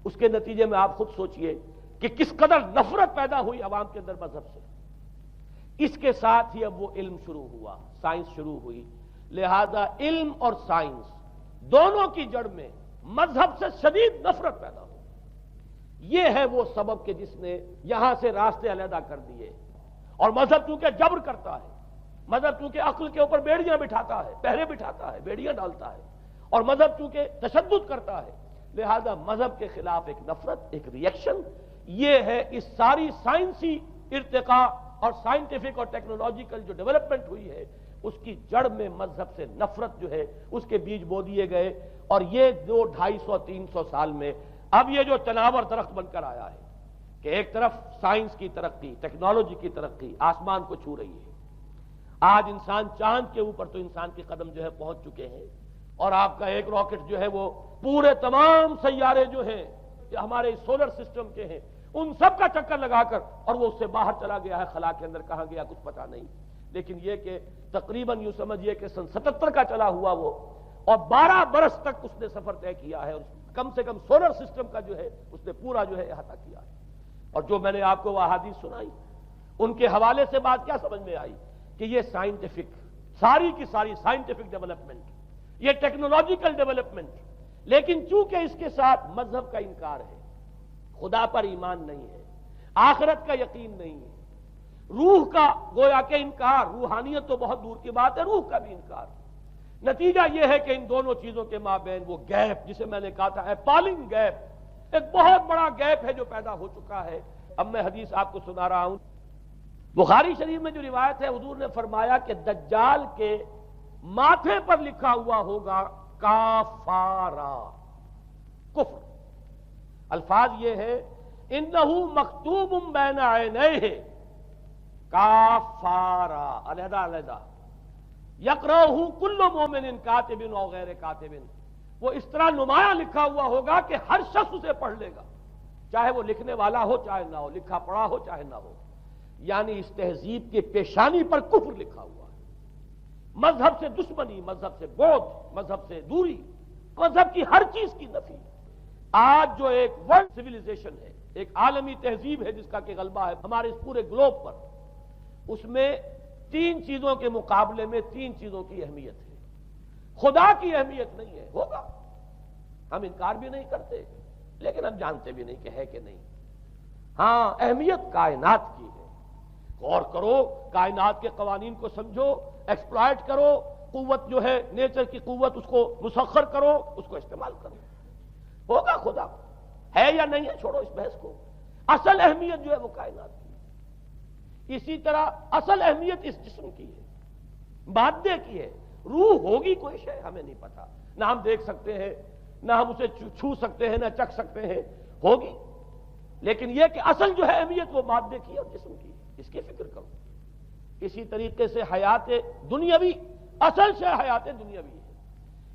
اس کے نتیجے میں آپ خود سوچئے کہ کس قدر نفرت پیدا ہوئی عوام کے اندر مذہب سے. اس کے ساتھ ہی اب وہ علم شروع ہوا، سائنس شروع ہوئی. لہذا علم اور سائنس دونوں کی جڑ میں مذہب سے شدید نفرت پیدا ہو. یہ ہے وہ سبب کہ جس نے یہاں سے راستے علیحدہ کر دیے. اور مذہب چونکہ جبر کرتا ہے، مذہب چونکہ عقل کے اوپر بیڑیاں بٹھاتا ہے، پہرے بٹھاتا ہے، بیڑیاں ڈالتا ہے، اور مذہب چونکہ تشدد کرتا ہے، لہذا مذہب کے خلاف ایک نفرت، ایک ریئیکشن. یہ ہے اس ساری سائنسی ارتقاء اور سائنٹیفک اور ٹیکنالوجیکل جو ڈیولپمنٹ ہوئی ہے، اس کی جڑ میں مذہب سے نفرت جو ہے اس کے بیج بو دیے گئے. اور یہ 200-250-300 سال میں اب یہ جو چناور درخت بن کر آیا ہے کہ ایک طرف سائنس کی ترقی، ٹیکنالوجی کی ترقی آسمان کو چھو رہی ہے. آج انسان چاند کے اوپر تو انسان کے قدم جو ہے پہنچ چکے ہیں، اور آپ کا ایک راکٹ جو ہے وہ پورے تمام سیارے جو ہیں ہمارے سولر سسٹم کے ہیں ان سب کا چکر لگا کر، اور وہ اس سے باہر چلا گیا ہے، خلا کے اندر کہاں گیا کچھ پتا نہیں. لیکن یہ کہ تقریباً یوں سمجھیے کہ سن 77 کا چلا ہوا وہ، اور 12 برس تک اس نے سفر طے کیا ہے، اور کم سے کم سولر سسٹم کا جو ہے اس نے پورا جو ہے احاطہ کیا ہے. اور جو میں نے آپ کو وہ احادیث سنائی ان کے حوالے سے بات کیا سمجھ میں آئی کہ یہ سائنٹیفک، ساری کی ساری سائنٹیفک ڈیولپمنٹ، یہ ٹیکنالوجیکل ڈیولپمنٹ، لیکن چونکہ اس کے ساتھ مذہب کا انکار ہے، خدا پر ایمان نہیں ہے، آخرت کا یقین نہیں ہے، روح کا گویا کہ انکار، روحانیت تو بہت دور کی بات ہے، روح کا بھی انکار. نتیجہ یہ ہے کہ ان دونوں چیزوں کے مابین وہ گیپ، جسے میں نے کہا تھا ایپالنگ گیپ، ایک بہت بڑا گیپ ہے جو پیدا ہو چکا ہے. اب میں حدیث آپ کو سنا رہا ہوں. بخاری شریف میں جو روایت ہے، حضور نے فرمایا کہ دجال کے ماتھے پر لکھا ہوا ہوگا کافارا، کفر. الفاظ یہ ہے انہو مکتوب بین عینیہ کافارا، علیحدہ علیحدہ، یقرأہ کل مومن کاتب او غیر کاتب. وہ اس طرح نمایاں لکھا ہوا ہوگا کہ ہر شخص اسے پڑھ لے گا، چاہے وہ لکھنے والا ہو چاہے نہ ہو، لکھا پڑھا ہو چاہے نہ ہو. یعنی اس تہذیب کی پیشانی پر کفر لکھا ہوا ہے. مذہب سے دشمنی، مذہب سے بغض، مذہب سے دوری، مذہب کی ہر چیز کی نفی. آج جو ایک ورلڈ سیویلائزیشن ہے، ایک عالمی تہذیب ہے جس کا کہ غلبہ ہے ہمارے اس پورے گلوب پر، اس میں 3 چیزوں کے مقابلے میں 3 چیزوں کی اہمیت ہے. خدا کی اہمیت نہیں ہے، ہوگا، ہم انکار بھی نہیں کرتے، لیکن ہم جانتے بھی نہیں کہ ہے کہ نہیں. ہاں اہمیت کائنات کی ہے، غور کرو، کائنات کے قوانین کو سمجھو، ایکسپلائٹ کرو، قوت جو ہے نیچر کی قوت اس کو مسخر کرو، اس کو استعمال کرو، ہوگا خدا ہے یا نہیں ہے، چھوڑو اس بحث کو۔ اصل اہمیت جو ہے وہ کائنات کی ہے۔ اسی طرح اصل اہمیت اس جسم کی ہے، مادے کی ہے۔ روح ہوگی کوئی شے ہمیں نہیں پتا، نہ ہم دیکھ سکتے ہیں، نہ ہم اسے چھو سکتے ہیں، نہ چکھ سکتے ہیں، ہوگی، لیکن یہ کہ اصل جو ہے اہمیت وہ مادے کی اور جسم کی، اس کی فکر کرو۔ اسی طریقے سے حیات دنیاوی، اصل شے حیات دنیاوی ہے،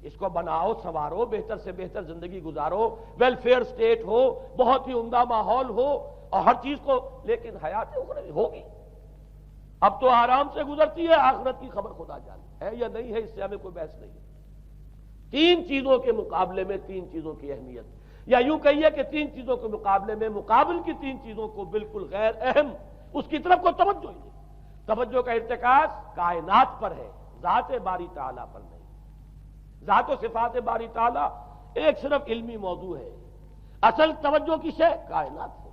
اس کو بناؤ، سنوارو، بہتر سے بہتر زندگی گزارو، ویلفیئر سٹیٹ ہو، بہت ہی عمدہ ماحول ہو اور ہر چیز کو، لیکن حیات اخروی ہوگی۔ اب تو آرام سے گزرتی ہے، آخرت کی خبر خدا جانے ہے یا نہیں ہے، اس سے ہمیں کوئی بحث نہیں ہے۔ تین چیزوں کے مقابلے میں تین چیزوں کی اہمیت، یا یوں کہیے کہ تین چیزوں کے مقابلے میں مقابل کی تین چیزوں کو بالکل غیر اہم، اس کی طرف کوئی توجہ ہی نہیں۔ توجہ کا ارتکاز کائنات پر ہے، ذات باری تعالیٰ پر نہیں۔ ذات و صفات باری تعالیٰ ایک صرف علمی موضوع ہے، اصل توجہ کی شے کائنات ہے۔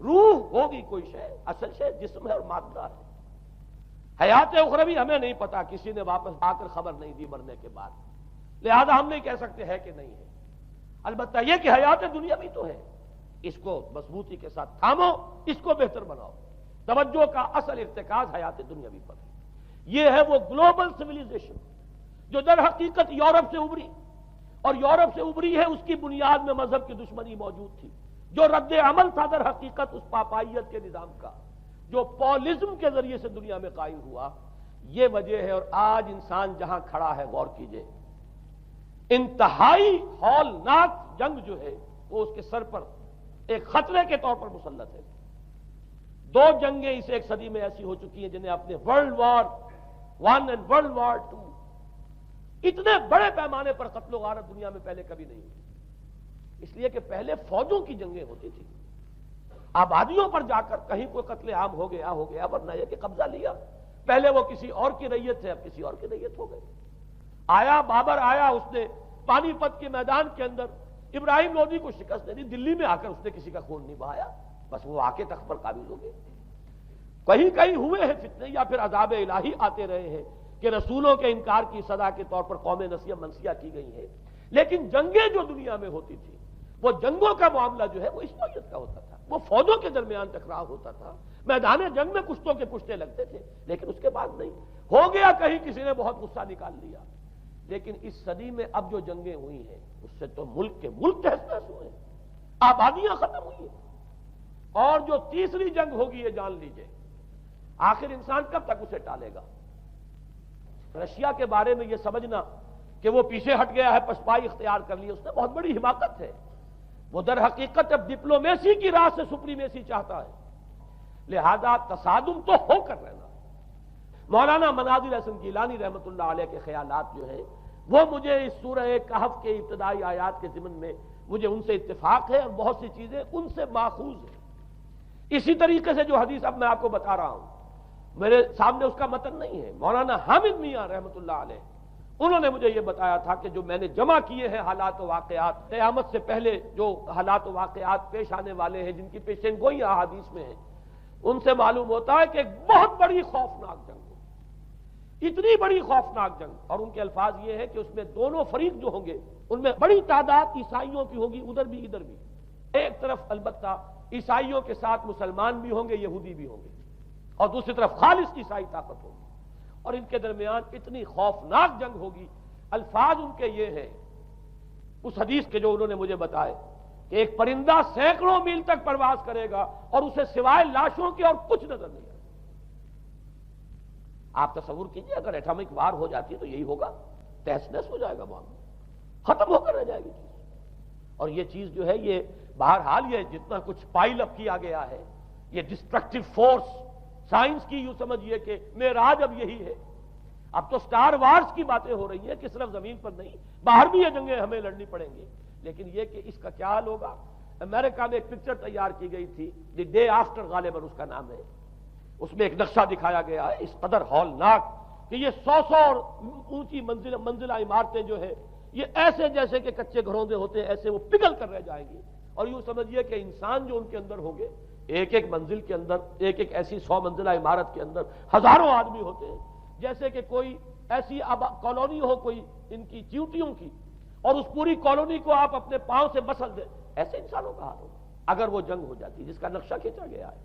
روح ہوگی کوئی شے، اصل شے جسم ہے اور مادہ ہے۔ حیات اخروی ہمیں نہیں پتا، کسی نے واپس آ کر خبر نہیں دی مرنے کے بعد، لہذا ہم نہیں کہہ سکتے ہے کہ نہیں ہے۔ البتہ یہ کہ حیات دنیا بھی تو ہے، اس کو مضبوطی کے ساتھ تھامو، اس کو بہتر بناؤ۔ توجہ کا اصل ارتکاز حیات دنیاوی پر ہے۔ یہ ہے وہ گلوبل سویلائزیشن جو در حقیقت یورپ سے ابھری، اور یورپ سے ابھری ہے، اس کی بنیاد میں مذہب کی دشمنی موجود تھی۔ جو رد عمل تھا در حقیقت اس پاپائیت کے نظام کا، جو پولزم کے ذریعے سے دنیا میں قائم ہوا، یہ وجہ ہے۔ اور آج انسان جہاں کھڑا ہے، غور کیجئے، انتہائی ہولناک جنگ جو ہے وہ اس کے سر پر ایک خطرے کے طور پر مسلط ہے۔ دو جنگیں اس ایک صدی میں ایسی ہو چکی ہیں جنہیں اپنے ورلڈ وار 1 اور ورلڈ وار 2 اتنے بڑے پیمانے پر قتل و غارت دنیا میں پہلے کبھی نہیں ہوئی۔ اس لیے کہ پہلے فوجوں کی جنگیں ہوتی تھی، آبادیوں پر جا کر کہیں کوئی قتل عام ہو گیا ورنہ یہ کہ قبضہ لیا، پہلے وہ کسی اور کی ریت ہے، اب کسی اور کی ریت ہو گئی۔ آیا بابر آیا، اس نے پانی پت کے میدان کے اندر ابراہیم لودھی کو شکست دے دی، دلی میں آ کر اس نے کسی کا خون نہیں بہایا، بس وہ آ کے تخت پر قابض ہو گئے۔ کہیں کہیں ہوئے ہیں فتنے، یا پھر عذاب الہی آتے رہے ہیں کہ رسولوں کے انکار کی سزا کے طور پر قوم نسیہ منسیہ کی گئی ہیں، لیکن جنگیں جو دنیا میں ہوتی تھی، وہ جنگوں کا معاملہ جو ہے وہ اس نوعیت کا ہوتا تھا، وہ فوجوں کے درمیان ٹکراؤ ہوتا تھا، میدان جنگ میں کشتوں کے پشتے لگتے تھے، لیکن اس کے بعد نہیں ہو گیا، کہیں کسی نے بہت غصہ نکال لیا۔ لیکن اس صدی میں اب جو جنگیں ہوئی ہیں اس سے تو ملک کے ملک تہس نہس ہوئے ہیں، آبادیاں ختم ہوئی ہیں، اور جو تیسری جنگ ہوگی یہ جان لیجئے، آخر انسان کب تک اسے ٹالے گا؟ رشیا کے بارے میں یہ سمجھنا کہ وہ پیچھے ہٹ گیا ہے، پسپائی اختیار کر لی، اس نے بہت بڑی حماقت ہے۔ وہ در حقیقت اب ڈپلومیسی کی راہ سے سپریمیسی چاہتا ہے، لہذا تصادم تو ہو کر رہنا۔ مولانا مناظر حسن گیلانی رحمۃ اللہ علیہ کے خیالات جو ہیں وہ مجھے اس سورہ کہف کے ابتدائی آیات کے ضمن میں مجھے ان سے اتفاق ہے، اور بہت سی چیزیں ان سے ماخوذ ہیں۔ اسی طریقے سے جو حدیث اب میں آپ کو بتا رہا ہوں، میرے سامنے اس کا متن نہیں ہے، مولانا حامد میاں رحمۃ اللہ علیہ انہوں نے مجھے یہ بتایا تھا کہ جو میں نے جمع کیے ہیں حالات و واقعات، قیامت سے پہلے جو حالات و واقعات پیش آنے والے ہیں، جن کی پیشین گوئی احادیث میں ہیں، ان سے معلوم ہوتا ہے کہ ایک بہت بڑی خوفناک جنگ، اتنی بڑی خوفناک جنگ، اور ان کے الفاظ یہ ہے کہ اس میں دونوں فریق جو ہوں گے ان میں بڑی تعداد عیسائیوں کی ہوگی، ادھر بھی ادھر بھی، ایک طرف البتہ عیسائیوں کے ساتھ مسلمان بھی ہوں گے، یہودی بھی ہوں گے، اور دوسری طرف خالص عیسائی طاقت ہوگی، اور ان کے درمیان اتنی خوفناک جنگ ہوگی۔ الفاظ ان کے یہ ہیں اس حدیث کے جو انہوں نے مجھے بتائے کہ ایک پرندہ سینکڑوں میل تک پرواز کرے گا اور اسے سوائے لاشوں کے اور کچھ نظر نہیں آئے۔ آپ تصور کیجئے اگر ایٹامک وار ہو جاتی تو یہی ہوگا، تہس نہس ہو جائے گا، معاملہ ختم ہو کر رہ جائے گی چیز۔ اور یہ چیز جو ہے یہ بہرحال یہ جتنا کچھ پائل اپ کیا گیا ہے، یہ ڈسٹرکٹیو فورس، سائنس کی یوں سمجھیے کہ معراج اب یہی ہے۔ اب تو سٹار وارز کی باتیں ہو رہی ہیں کہ صرف زمین پر نہیں، باہر بھی یہ جنگیں ہمیں لڑنی پڑیں گی، لیکن یہ کہ اس کا کیا حال ہوگا۔ امریکہ میں ایک پکچر تیار کی گئی تھی، دی ڈے آفٹر غالباً اس کا نام ہے، اس میں ایک نقشہ دکھایا گیا ہے اس قدر ہولناک کہ یہ 100 اور اونچی منزلہ عمارتیں جو ہے یہ ایسے جیسے کہ کچے گھروں سے ہوتے ہیں، ایسے وہ پگھل کر رہ جائیں گی، اور یوں سمجھیے کہ انسان جو ان کے اندر ہوں گے، ایک ایک منزل کے اندر، ایک ایک ایسی 100 منزلہ عمارت کے اندر ہزاروں آدمی ہوتے ہیں، جیسے کہ کوئی ایسی کالونی ہو کوئی ان کی چیونٹیوں کی، اور اس پوری کالونی کو آپ اپنے پاؤں سے مسل دیں، ایسے انسانوں کا حال ہوگا اگر وہ جنگ ہو جاتی جس کا نقشہ کھینچا گیا ہے۔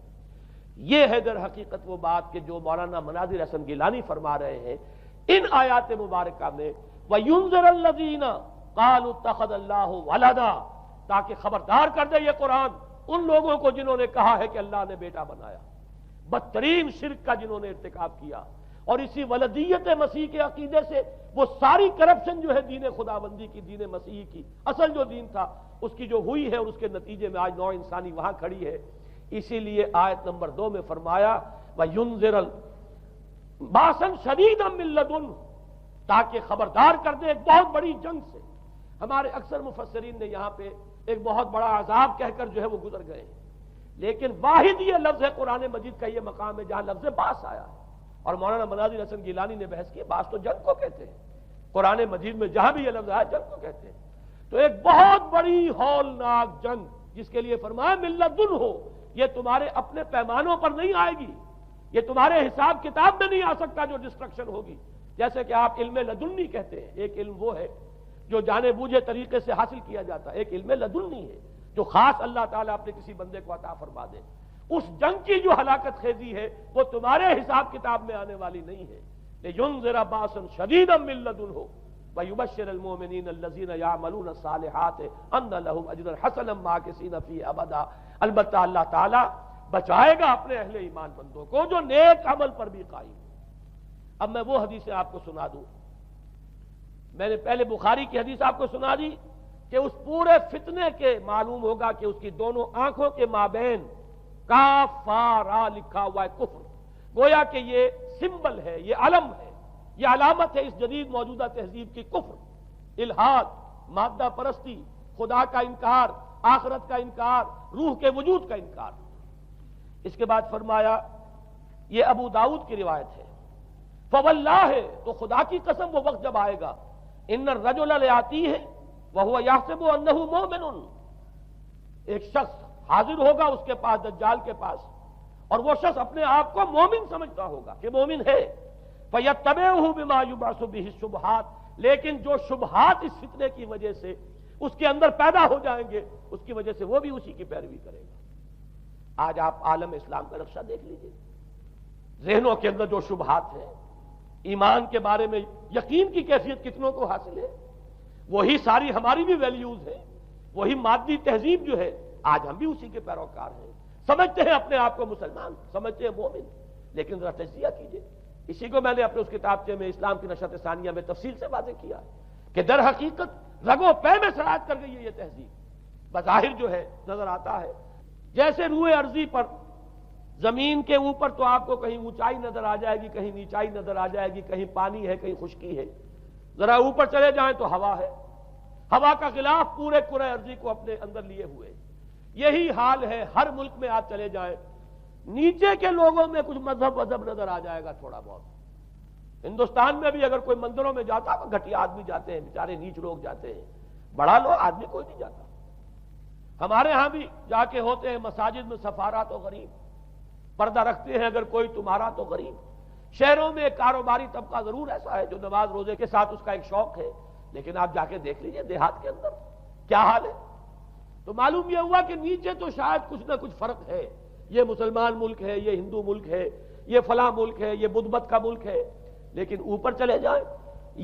یہ ہے در حقیقت وہ بات کہ جو مولانا مناظر حسن گیلانی فرما رہے ہیں ان آیات مبارکہ میں، وَيُنذِرَ الَّذِينَ قَالُوا اتَّخَذَ اللَّهُ وَلَدًا، تاکہ خبردار کر دے یہ قرآن ان لوگوں کو جنہوں نے کہا ہے کہ اللہ نے بیٹا بنایا، بدترین شرک کا جنہوں نے ارتکاب کیا، اور اسی ولدیت مسیح کے عقیدے سے وہ ساری کرپشن جو ہے دین خداوندی کی، دین مسیح کی اصل جو دین تھا اس کی جو ہوئی ہے، اور اس کے نتیجے میں آج نوع انسانی وہاں کھڑی ہے۔ اسی لیے آیت نمبر 2 میں فرمایا وَيُنذِرَ بَأْسًا شَدِيدًا مِّن لَّدُنْهُ، تاکہ خبردار کر دے ایک بہت بڑی جنگ سے۔ ہمارے اکثر مفسرین نے یہاں پہ ایک بہت بڑا عذاب کہہ کر جو ہے وہ گزر گئے ہیں، لیکن واحد یہ لفظ ہے قرآن مجید کا، یہ مقام ہے جہاں لفظ باس آیا ہے، اور مولانا مناظر حسن گیلانی نے بحث کی باس تو جنگ کو کہتے ہیں، قرآن مجید میں جہاں بھی یہ لفظ آیا جنگ کو کہتے ہیں۔ تو ایک بہت بڑی ہولناک جنگ جس کے لیے فرمایا من لدنہ، یہ تمہارے اپنے پیمانوں پر نہیں آئے گی، یہ تمہارے حساب کتاب میں نہیں آ سکتا جو ڈسٹرکشن ہوگی۔ جیسے کہ آپ علم لدنی کہتے ہیں، ایک علم وہ ہے جو جانے بوجھے طریقے سے حاصل کیا جاتا ہے، ایک علم لدنی ہے جو خاص اللہ تعالیٰ اپنے کسی بندے کو عطا فرما دے۔ اس جنگ کی جو ہلاکت خیزی ہے وہ تمہارے حساب کتاب میں آنے والی نہیں ہے۔ لِيُنذِرَ بَأْسًا شَدِيدًا مِّن لَّدُنْهُ وَيُبَشِّرَ الْمُؤْمِنِينَ الَّذِينَ يَعْمَلُونَ الصَّالِحَاتِ أَنَّ لَهُمْ أَجْرًا حَسَنًا مَّاكِثِينَ فِيهِ أَبَدًا۔ البتہ اللہ تعالیٰ بچائے گا اپنے اہل ایمان بندوں کو جو نیک عمل پر بھی قائم۔ اب میں وہ حدیثیں آپ کو سنا دوں، میں نے پہلے بخاری کی حدیث آپ کو سنا دی کہ اس پورے فتنے کے معلوم ہوگا کہ اس کی دونوں آنکھوں کے مابین کافارا لکھا ہوا ہے کفر، گویا کہ یہ سمبل ہے، یہ علم ہے، یہ علامت ہے اس جدید موجودہ تہذیب کی، کفر، الحاد، مادہ پرستی، خدا کا انکار، آخرت کا انکار، روح کے وجود کا انکار۔ اس کے بعد فرمایا، یہ ابو داؤد کی روایت ہے، فواللہ، تو خدا کی قسم وہ وقت جب آئے گا، ان الرجل لیاتیہ وہو یحسب انہ مومن، ایک شخص حاضر ہوگا اس کے پاس، دجال کے پاس، اور وہ شخص اپنے آپ کو مومن سمجھتا ہوگا کہ مومن ہے، فیتبعہ بما یبعث بہ الشبہات، لیکن جو شبہات اس فتنے کی وجہ سے اس کے اندر پیدا ہو جائیں گے اس کی وجہ سے وہ بھی اسی کی پیروی کرے گا۔ آج آپ عالم اسلام کا نقشہ دیکھ لیجئے، ذہنوں کے اندر جو شبہات ہیں، ایمان کے بارے میں یقین کی کیفیت کتنوں کو حاصل ہے، وہی ساری ہماری بھی ویلیوز ہیں، وہی مادی تہذیب جو ہے، آج ہم بھی اسی کے پیروکار ہیں، سمجھتے ہیں اپنے آپ کو مسلمان، سمجھتے ہیں مومن، لیکن ذرا تجزیہ کیجئے۔ اسی کو میں نے اپنے اس کتابچے میں اسلام کی نشأت ثانیہ میں تفصیل سے واضح کیا کہ در حقیقت رگوں پے میں سرایت کر گئی ہے یہ تہذیب، بظاہر جو ہے نظر آتا ہے جیسے روئے ارضی پر، زمین کے اوپر تو آپ کو کہیں اونچائی نظر آ جائے گی، کہیں نیچائی نظر آ جائے گی، کہیں پانی ہے، کہیں خشکی ہے، ذرا اوپر چلے جائیں تو ہوا ہے، ہوا کا غلاف پورے کرۂ ارضی کو اپنے اندر لیے ہوئے۔ یہی حال ہے ہر ملک میں آپ چلے جائیں، نیچے کے لوگوں میں کچھ مذہب نظر آ جائے گا تھوڑا بہت۔ ہندوستان میں بھی اگر کوئی مندروں میں جاتا تو گھٹیا آدمی جاتے ہیں، بیچارے نیچ لوگ جاتے ہیں، بڑا لوگ آدمی کوئی نہیں جاتا۔ ہمارے ہاں بھی جا کے ہوتے ہیں مساجد میں سفارا تو غریب، پردہ رکھتے ہیں اگر کوئی تمہارا تو غریب۔ شہروں میں کاروباری طبقہ ضرور ایسا ہے جو نماز روزے کے ساتھ اس کا ایک شوق ہے، لیکن آپ جا کے دیکھ لیجئے دیہات کے اندر کیا حال ہے۔ تو معلوم یہ ہوا کہ نیچے تو شاید کچھ نہ کچھ فرق ہے، یہ مسلمان ملک ہے، یہ ہندو ملک ہے، یہ فلاں ملک ہے، یہ بدھ مت کا ملک ہے، لیکن اوپر چلے جائیں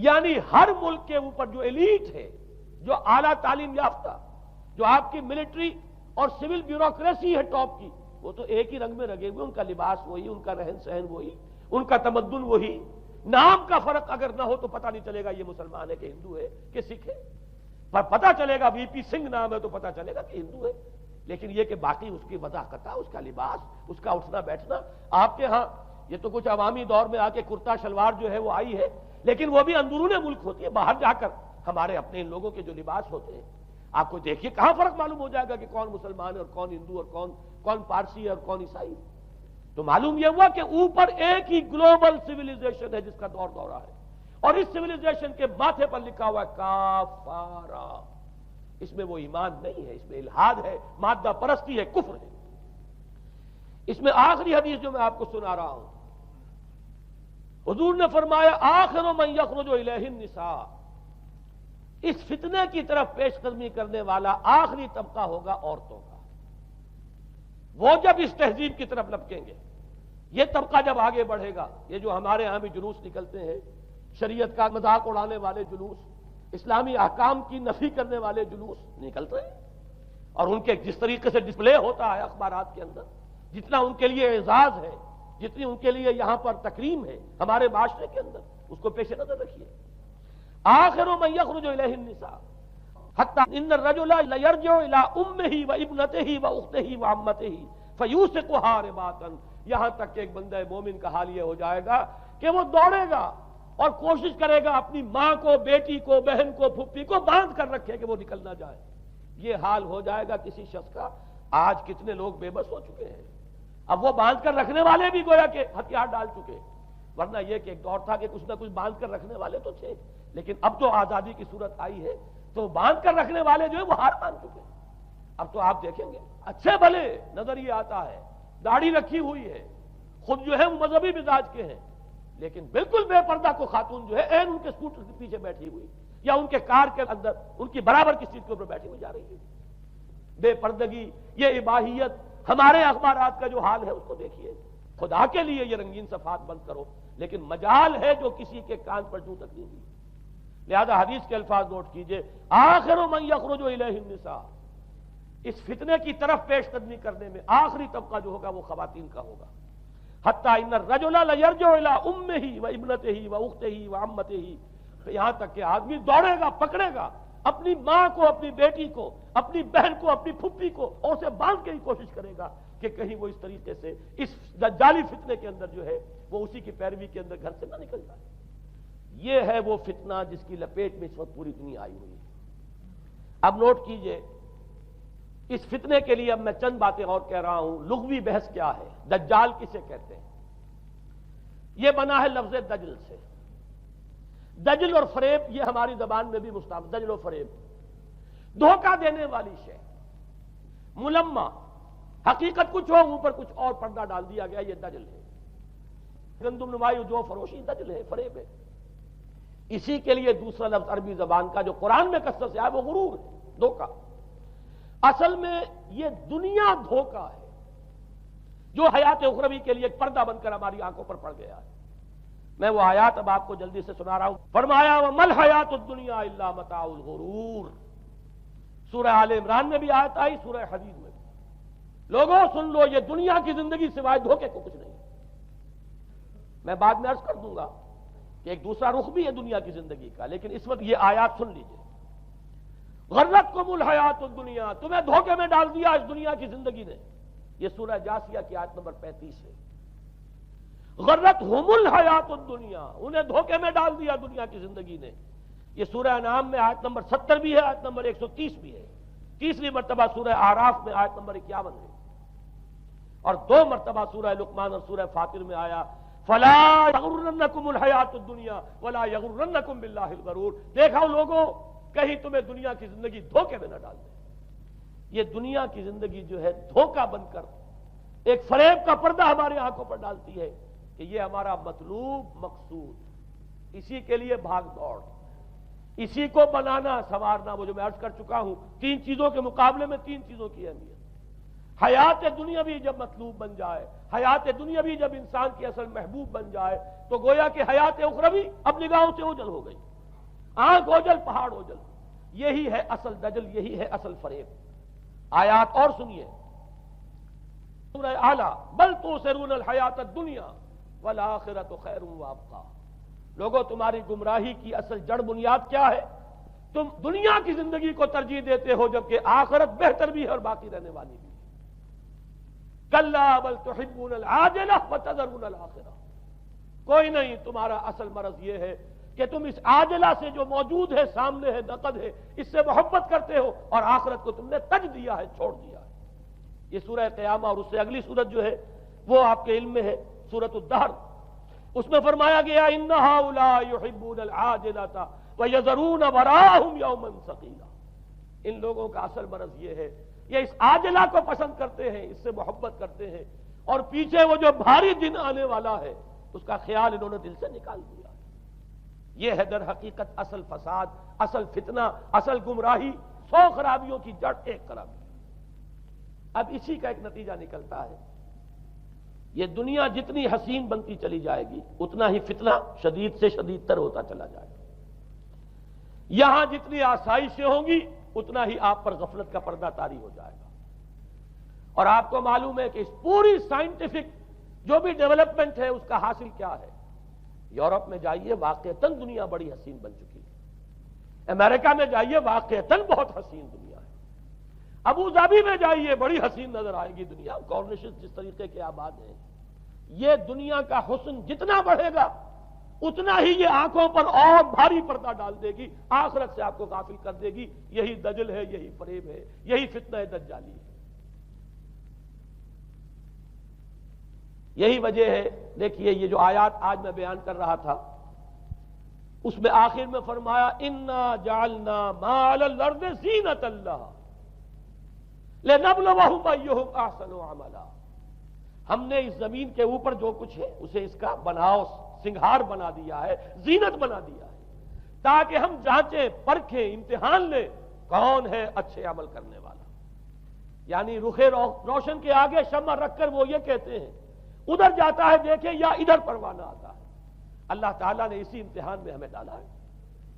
یعنی ہر ملک کے اوپر جو ایلیٹ ہے، جو اعلیٰ تعلیم یافتہ، جو آپ کی ملٹری اور سول بیوروکریسی ہے ٹاپ کی، وہ تو ایک ہی رنگ میں رگے ہوئے، ان کا لباس وہی، ان کا رہن سہن وہی، ان کا تمدن وہی، نام کا فرق اگر نہ ہو تو پتہ نہیں چلے گا یہ مسلمان ہے کہ ہندو ہے کہ سکھ ہے، پر پتہ چلے گا وی پی سنگھ نام ہے تو پتہ چلے گا کہ ہندو ہے، لیکن یہ کہ باقی اس کی وضاحت، اس کا لباس، اس کا اٹھنا بیٹھنا، آپ کے ہاں یہ تو کچھ عوامی دور میں آ کے کرتا شلوار جو ہے وہ آئی ہے، لیکن وہ بھی اندرون ملک ہوتی ہے، باہر جا کر ہمارے اپنے ان لوگوں کے جو لباس ہوتے ہیں آپ کو دیکھیے کہاں فرق معلوم ہو جائے گا کہ کون مسلمان ہے اور کون ہندو اور کون پارسی ہے اور کون عیسائی۔ تو معلوم یہ ہوا کہ اوپر ایک ہی گلوبل سیویلائزیشن ہے جس کا دور دورہ ہے، اور اس سیویلائزیشن کے ماتھے پر لکھا ہوا ہے کافارا، اس میں وہ ایمان نہیں ہے، اس میں الحاد ہے، مادہ پرستی ہے، کفر ہے۔ اس میں آخری حدیث جو میں آپ کو سنا رہا ہوں، حضور نے فرمایا آخر من یخرج الیہ النساء، اس فتنے کی طرف پیش قدمی کرنے والا آخری طبقہ ہوگا عورتوں کا۔ وہ جب اس تہذیب کی طرف لپکیں گے، یہ طبقہ جب آگے بڑھے گا، یہ جو ہمارے ہاں بھی جلوس نکلتے ہیں، شریعت کا مذاق اڑانے والے جلوس، اسلامی احکام کی نفی کرنے والے جلوس نکلتے ہیں، اور ان کے جس طریقے سے ڈسپلے ہوتا ہے اخبارات کے اندر، جتنا ان کے لیے اعزاز ہے، جتنی ان کے لیے یہاں پر تکریم ہے ہمارے معاشرے کے اندر، اس کو پیش نظر رکھیے۔ آخر من یخرج الیہ النساء حتی ان الرجل لیرجع الی امہ و ابنتہ و اختہ و عمتہ فیوثقها رباطا، یہاں تک کہ ایک بندہ مومن کا حال یہ ہو جائے گا کہ وہ دوڑے گا اور کوشش کرے گا اپنی ماں کو، بیٹی کو، بہن کو، پھپھی کو باندھ کر رکھے کہ وہ نکل نہ جائے۔ یہ حال ہو جائے گا کسی شخص کا۔ آج کتنے لوگ بے بس ہو چکے ہیں، اب وہ باندھ کر رکھنے والے بھی گویا کہ ہتھیار ڈال چکے، ورنہ یہ کہ ایک دور تھا کہ کچھ نہ کچھ باندھ کر رکھنے والے تو تھے، لیکن اب تو آزادی کی صورت آئی ہے تو باندھ کر رکھنے والے جو ہے وہ ہار مان چکے۔ اب تو آپ دیکھیں گے اچھے بھلے نظر یہ آتا ہے، داڑھی رکھی ہوئی ہے، خود جو ہے وہ مذہبی مزاج کے ہیں، لیکن بالکل بے پردہ کو خاتون جو ہے این ان کے اسکوٹر کے پیچھے بیٹھی ہوئی یا ان کے کار کے اندر ان کی برابر کی سیٹ کے اوپر بیٹھی ہوئی جا رہی ہے۔ بے پردگی، یہ اباحیت، ہمارے اخبارات کا جو حال ہے اس کو دیکھیے۔ خدا کے لیے یہ رنگین صفحات بند کرو، لیکن مجال ہے جو کسی کے کان پر جوں تک نہیں دی۔ لہذا حدیث کے الفاظ نوٹ کیجئے، آخر من یخرج الیہ النساء، اس فتنے کی طرف پیش قدمی کرنے میں آخری طبقہ جو ہوگا وہ خواتین کا ہوگا۔ حتی ان الرجل لیرجع الی امہ و ابنتہ و اختہ و عمتہ، یہاں تک کہ آدمی دوڑے گا، پکڑے گا اپنی ماں کو، اپنی بیٹی کو، اپنی بہن کو، اپنی پھپھی کو، اور اسے باندھ کے ہی کوشش کرے گا کہ کہیں وہ اس طریقے سے اس دجالی فتنے کے اندر جو ہے وہ اسی کی پیروی کے اندر گھر سے نہ نکل جائے۔ یہ ہے وہ فتنہ جس کی لپیٹ میں اس وقت پوری دنیا آئی ہوئی ہے۔ اب نوٹ کیجئے، اس فتنے کے لیے اب میں چند باتیں اور کہہ رہا ہوں۔ لغوی بحث کیا ہے؟ دجال کسے کہتے ہیں؟ یہ بنا ہے لفظ دجل سے۔ دجل اور فریب یہ ہماری زبان میں بھی مستعمل، دجل و فریب، دھوکہ دینے والی شے، ملمہ، حقیقت کچھ ہو اوپر کچھ اور پردہ ڈال دیا گیا، یہ دجل ہے۔ گندم نمائی جو فروشی دجل ہے، فریب ہے۔ اسی کے لیے دوسرا لفظ عربی زبان کا جو قرآن میں کثرت سے آیا وہ غرور ہے، دھوکہ۔ اصل میں یہ دنیا دھوکہ ہے جو حیات اخروی کے لیے ایک پردہ بن کر ہماری آنکھوں پر پڑ گیا ہے۔ میں وہ آیات اب آپ کو جلدی سے سنا رہا ہوں۔ فرمایا وَمَا الْحَيَاةُ الدُّنْيَا إِلَّا مَتَاعُ الْغُرُورِ، سورہ آل عمران میں بھی آیت آئی، سورہ حدید میں بھی۔ لوگوں سن لو، یہ دنیا کی زندگی سوائے دھوکے کو کچھ نہیں۔ میں بعد میں عرض کر دوں گا کہ ایک دوسرا رخ بھی ہے دنیا کی زندگی کا، لیکن اس وقت یہ آیات سن لیجئے۔ غرتکم الحیات الدنیا، تمہیں دھوکے میں ڈال دیا اس دنیا کی زندگی نے۔ یہ سورہ جاسیہ کی آیت نمبر 35 ہے۔ غرتہم الحیات الدنیا، انہیں دھوکے میں ڈال دیا دنیا کی زندگی نے۔ یہ سورہ انعام میں آیت نمبر 70 بھی ہے، آیت نمبر 130 بھی ہے۔ تیسری مرتبہ سورہ اعراف میں آیت نمبر 51 ہے، اور 2 مرتبہ سورہ لقمان اور سورہ فاطر میں آیا فَلَا يَغُرَّنَّكُمُ الْحَيَاةُ الدُّنْيَا وَلَا يَغُرَّنَّكُمْ بِاللَّهِ الْغَرُورُ۔ دیکھا لوگوں، کہیں تمہیں دنیا کی زندگی دھوکے میں نہ ڈال دے۔ یہ دنیا کی زندگی جو ہے دھوکہ بن کر ایک فریب کا پردہ ہماری آنکھوں پر ڈالتی ہے کہ یہ ہمارا مطلوب مقصود، اسی کے لیے بھاگ دوڑ، اسی کو بنانا سنوارنا۔ وہ جو میں عرض کر چکا ہوں، 3 چیزوں کے مقابلے میں 3 چیزوں کی اہمیت۔ حیات دنیاوی جب مطلوب بن جائے، حیات دنیاوی جب انسان کی اصل محبوب بن جائے، تو گویا کہ حیات اخروی اب نگاہوں سے اوجھل ہو گئی، آنکھ اوجھل پہاڑ اوجھل۔ یہی ہے اصل دجل، یہی ہے اصل فریب۔ آیات اور سنیے، سورہ اعلیٰ، بل تؤثرون الحیات الدنیا والآخرۃ خیر وابقیٰ۔ لوگوں، تمہاری گمراہی کی اصل جڑ بنیاد کیا ہے؟ تم دنیا کی زندگی کو ترجیح دیتے ہو، جبکہ آخرت بہتر بھی ہے اور باقی رہنے والی بھی۔ کلا بل تحبون العاجلہ وتذرون الآخرہ۔ کوئی نہیں، تمہارا اصل مرض یہ ہے کہ تم اس عاجلہ سے جو موجود ہے، سامنے ہے، نقد ہے، اس سے محبت کرتے ہو، اور آخرت کو تم نے تج دیا ہے، چھوڑ دیا ہے۔ یہ سورہ قیامہ اور اس سے اگلی سورت جو ہے وہ آپ کے علم میں ہے، سورۃ الدہر۔ اس میں فرمایا گیا ان ہؤلاء یحبون العاجلۃ ویذرون وراءہم یوما ثقیلا۔ ان لوگوں کا اصل مرض یہ ہے، یہ اس عاجلہ کو پسند کرتے ہیں، اس سے محبت کرتے ہیں، اور پیچھے وہ جو بھاری دن آنے والا ہے اس کا خیال انہوں نے دل سے نکال دیا۔ یہ ہے در حقیقت اصل فساد، اصل فتنہ، اصل گمراہی، 100 خرابیوں کی جڑ ایک خرابی۔ اب اسی کا ایک نتیجہ نکلتا ہے، یہ دنیا جتنی حسین بنتی چلی جائے گی اتنا ہی فتنہ شدید سے شدید تر ہوتا چلا جائے گا۔ یہاں جتنی آسائشیں ہوں گی اتنا ہی آپ پر غفلت کا پردہ طاری ہو جائے گا۔ اور آپ کو معلوم ہے کہ اس پوری سائنٹیفک جو بھی ڈیولپمنٹ ہے اس کا حاصل کیا ہے؟ یورپ میں جائیے واقعتاً دنیا بڑی حسین بن چکی ہے، امریکہ میں جائیے واقعتاً بہت حسین دنیا ہے، ابو ظبی میں جائیے بڑی حسین نظر آئے گی دنیا، کارنیشز جس طریقے کے آباد ہیں۔ یہ دنیا کا حسن جتنا بڑھے گا اتنا ہی یہ آنکھوں پر اور بھاری پردہ ڈال دے گی، آخرت سے آپ کو غافل کر دے گی۔ یہی دجل ہے، یہی فریب ہے، یہی فتنہ دجالی ہے۔ یہی وجہ ہے، دیکھیے یہ جو آیات آج میں بیان کر رہا تھا اس میں آخر میں فرمایا انا جعلنا ما علی الارض زینۃ اللہ لنبلوہم ایہم احسن عملا۔ ہم نے اس زمین کے اوپر جو کچھ ہے اسے اس کا بناؤ سنگھار بنا دیا ہے، زینت بنا دیا ہے، تاکہ ہم جانچیں، پرکھیں، امتحان لیں کون ہے اچھے عمل کرنے والا۔ یعنی رخ روشن کے آگے شمع رکھ کر وہ یہ کہتے ہیں ادھر جاتا ہے دیکھیں یا ادھر پروانہ آتا ہے۔ اللہ تعالیٰ نے اسی امتحان میں ہمیں ڈالا ہے۔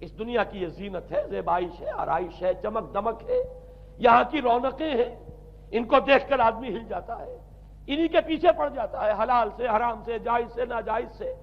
اس دنیا کی یہ زینت ہے، زیبائش ہے، آرائش ہے، چمک دمک ہے، یہاں کی رونقیں ہیں، ان کو دیکھ کر آدمی ہل جاتا ہے، انہی کے پیچھے پڑ جاتا ہے، حلال سے، حرام سے، جائز سے، ناجائز سے،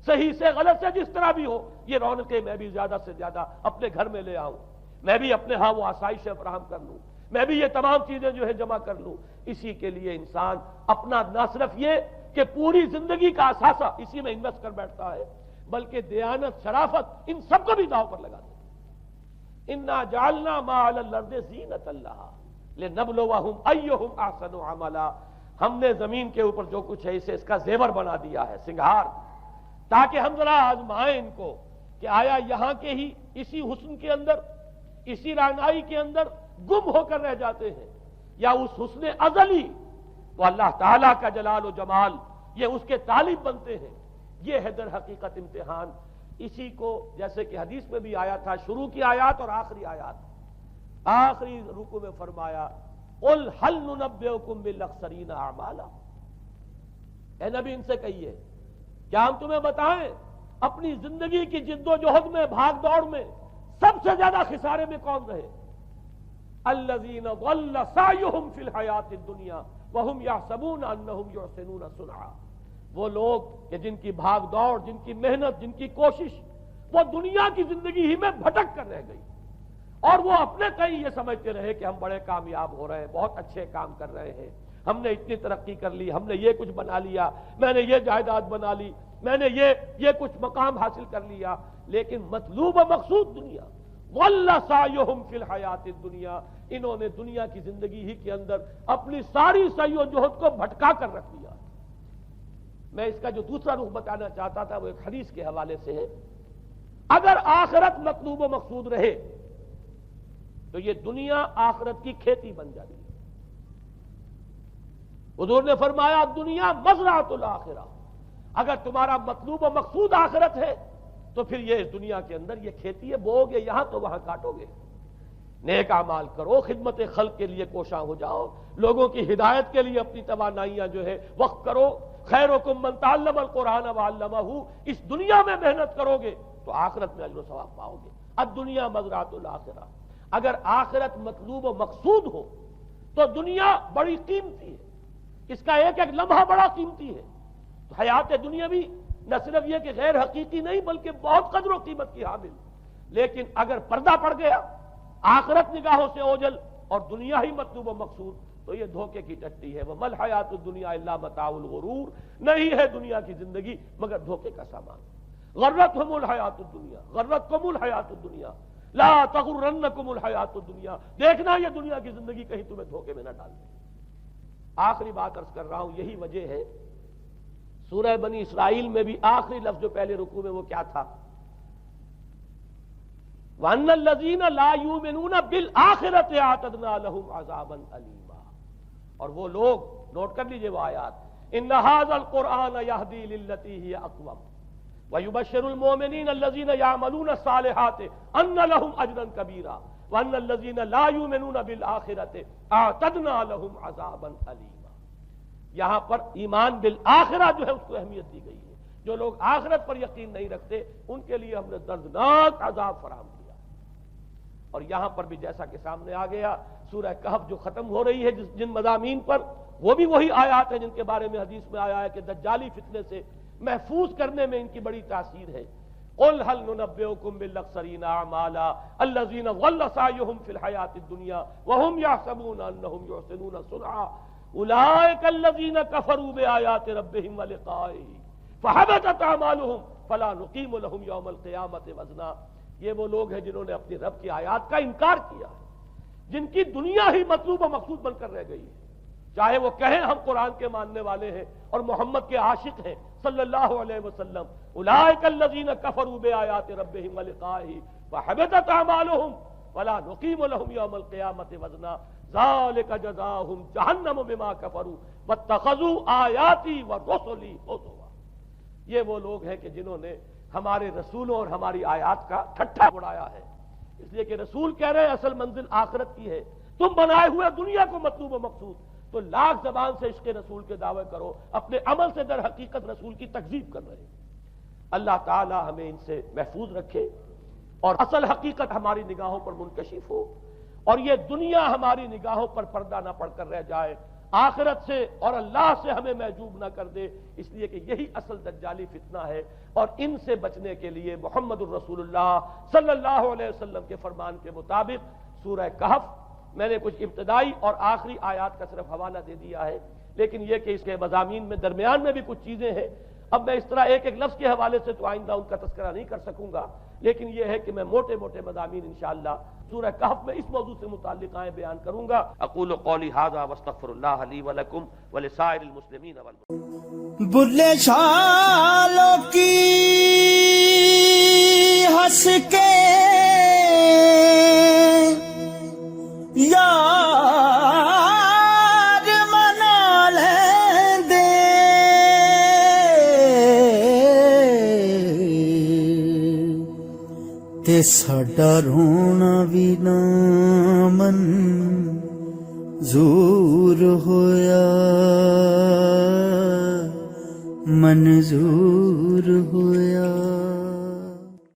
صحیح سے، غلط سے، جس طرح بھی ہو یہ رونقیں میں بھی زیادہ سے زیادہ اپنے گھر میں لے آؤں، میں بھی اپنے ہاں وہ آسائشیں فراہم کر لوں، میں بھی یہ تمام چیزیں جو ہے جمع کر لوں۔ اسی کے لیے انسان اپنا نہ صرف یہ کہ پوری زندگی کا اثاثہ اسی میں انویسٹ کر بیٹھتا ہے بلکہ دیانت، شرافت، ان سب کو بھی داؤ پر لگا دیتا ہے۔ انا جعلنا ما علی الارض زینۃ اللہ لنبلوہم ایہم احسن عملا۔ ہم نے زمین کے اوپر جو کچھ ہے اسے اس کا زیور بنا دیا ہے، سنگھار، تاکہ ہم ذرا آزمائیں ان کو کہ آیا یہاں کے ہی اسی حسن کے اندر، اسی رعنائی کے اندر گم ہو کر رہ جاتے ہیں، یا اس حسن ازلی وہ اللہ تعالیٰ کا جلال و جمال یہ اس کے طالب بنتے ہیں۔ یہ ہے در حقیقت امتحان۔ اسی کو جیسے کہ حدیث میں بھی آیا تھا، شروع کی آیات اور آخری آیات، آخری رکوع میں فرمایا قل هل ننبئکم بالاخسرین اعمالا، اے نبی ان سے کہیے کیا ہم تمہیں بتائیں اپنی زندگی کی جد و جہد میں، بھاگ دوڑ میں سب سے زیادہ خسارے میں کون رہے؟ الذین ضل سعیہم فی الحیاۃ الدنیا وہم یحسبون انہم یحسنون صنعا، وہ لوگ کہ جن کی بھاگ دوڑ، جن کی محنت، جن کی کوشش وہ دنیا کی زندگی ہی میں بھٹک کر رہ گئی، اور وہ اپنے کہیں یہ سمجھتے رہے کہ ہم بڑے کامیاب ہو رہے ہیں، بہت اچھے کام کر رہے ہیں، ہم نے اتنی ترقی کر لی، ہم نے یہ کچھ بنا لیا، میں نے یہ جائیداد بنا لی، میں نے یہ کچھ مقام حاصل کر لیا، لیکن مطلوب و مقصود دنیا۔ ضل سعیہم فی الحیاۃ الدنیا، انہوں نے دنیا کی زندگی ہی کے اندر اپنی ساری سعی و جہد کو بھٹکا کر رکھ دیا۔ میں اس کا جو دوسرا رخ بتانا چاہتا تھا وہ ایک حدیث کے حوالے سے ہے۔ اگر آخرت مطلوب و مقصود رہے تو یہ دنیا آخرت کی کھیتی بن جاتی ہے۔ حضور نے فرمایا دنیا مزرعۃ الآخرہ، اگر تمہارا مطلوب و مقصود آخرت ہے تو پھر یہ اس دنیا کے اندر یہ کھیتی ہے، بو گے یہاں تو وہاں کاٹو گے، نیک اعمال کرو، خدمت خلق کے لیے کوشاں ہو جاؤ، لوگوں کی ہدایت کے لیے اپنی توانائیاں جو ہے وقف کرو، خیرکم من تعلم القرآن وعلمہ، اس دنیا میں محنت کرو گے تو آخرت میں اجر و ثواب پاؤ گے۔ الدنیا مزرعۃ الآخرہ، اگر آخرت مطلوب و مقصود ہو تو دنیا بڑی قیمتی ہے، اس کا ایک ایک لمحہ بڑا قیمتی ہے۔ تو حیات دنیا بھی نہ صرف یہ کہ غیر حقیقی نہیں بلکہ بہت قدر و قیمت کی حامل، لیکن اگر پردہ پڑ گیا، آخرت نگاہوں سے اوجھل اور دنیا ہی مطلوب و مقصود، تو یہ دھوکے کی ٹٹی ہے۔ وَمَا الْحَيَاةُ الدُّنْيَا إِلَّا مَتَاعُ الْغُرُورِ، نہیں ہے دنیا کی زندگی مگر دھوکے کا سامان۔ غرتہم الحیات الدنیا، غرتکم الحیات الدنیا، لا تغرنکم الحیات الدنیا، دیکھنا یہ دنیا کی زندگی کہیں تمہیں دھوکے میں نہ ڈال دے۔ آخری بات عرض کر رہا ہوں، یہی وجہ ہے سورہ بنی اسرائیل میں بھی آخری لفظ جو پہلے رکوع میں وہ کیا تھا؟ وَأَنَّ الَّذِينَ لَا يُؤْمِنُونَ بِالْآخِرَةِ أَعْتَدْنَا لَهُمْ عَذَابًا أَلِيمًا. اور وہ لوگ، نوٹ کر لیجئے وہ آیات، إِنَّ هَذَا الْقُرْآنَ يَهْدِي لِلَّتِي هِيَ أَقْوَمُ وَيُبَشِّرُ الْمُؤْمِنِينَ الَّذِينَ يَعْمَلُونَ الصَّالِحَاتِ أَنَّ لَهُمْ أَجْرًا كَبِيرًا وَأَنَّ الَّذِينَ لَا يُؤْمِنُونَ بِالْآخِرَةِ أَعْتَدْنَا لَهُمْ عَذَابًا أَلِيمًا. یہاں پر ایمان بالآخرہ جو ہے اس کو اہمیت دی گئی ہے. جو لوگ آخرت پر یقین نہیں رکھتے ان کے لیے ہم نے دردناک عذاب فراہم کیا. اور یہاں پر بھی جیسا کہ سامنے آ گیا، سورہ کہف جو ختم ہو رہی ہے جن مضامین پر، وہ بھی وہی آیات ہیں جن کے بارے میں حدیث میں آیا ہے کہ دجالی فتنے سے محفوظ کرنے میں ان کی بڑی تاثیر ہے. قل هل ننبئكم بالاخسرين اعمالا الذين ضل سعيهم في الحياة الدنيا وهم يحسبون انهم يحسنون صنعا اولئك الذين كفروا بآيات ربهم ولقائه فحبطت اعمالهم فلا نقيم لهم يوم القيامة وزنا. یہ وہ لوگ ہیں جنہوں نے اپنی رب کی آیات کا انکار کیا، جن کی دنیا ہی مطلوب و مقصود بن کر رہ گئی ہے. چاہے وہ کہیں ہم قرآن کے ماننے والے ہیں اور محمد کے عاشق ہیں صلی اللہ علیہ وسلم، اولئک الذین کفروا بآیات ربہم ولقائہ فحبطت اعمالہم ولا نقیم لہم یوم القیامۃ وزنا ذالک جزاؤہم جہنم بما کفروا واتخذوا آیاتی ورسلی ہزوا. یہ وہ لوگ ہیں کہ جنہوں نے ہمارے رسولوں اور ہماری آیات کا ٹھٹھا اڑایا ہے. اس لیے کہ رسول کہہ رہے ہیں اصل منزل آخرت کی ہے، تم بنائے ہوئے دنیا کو مطلوب و مقصود. تو لاکھ زبان سے عشق رسول کے دعوے کرو، اپنے عمل سے در حقیقت رسول کی تکذیب کر رہے ہیں. اللہ تعالی ہمیں ان سے محفوظ رکھے اور اصل حقیقت ہماری نگاہوں پر منکشف ہو، اور یہ دنیا ہماری نگاہوں پر پردہ نہ پڑ کر رہ جائے، آخرت سے اور اللہ سے ہمیں محجوب نہ کر دے. اس لیے کہ یہی اصل دجالی فتنہ ہے، اور ان سے بچنے کے لیے محمد الرسول اللہ صلی اللہ علیہ وسلم کے فرمان کے مطابق سورہ کہف میں نے کچھ ابتدائی اور آخری آیات کا صرف حوالہ دے دیا ہے، لیکن یہ کہ اس کے مضامین میں درمیان میں بھی کچھ چیزیں ہیں. اب میں اس طرح ایک ایک لفظ کے حوالے سے تو آئندہ ان کا تذکرہ نہیں کر سکوں گا، لیکن یہ ہے کہ میں موٹے موٹے مضامین انشاءاللہ سورہ کہف میں اس موضوع سے متعلق آئیں بیان کروں گا. اقول قولی ھذا واستغفر اللہ لی ولکم ولسائر المسلمین والمسلمین. بلے چھالوں کی ہنس کے یار منا لیں دے، تے ساڈا رونا بھی نہ منظور ہویا، منظور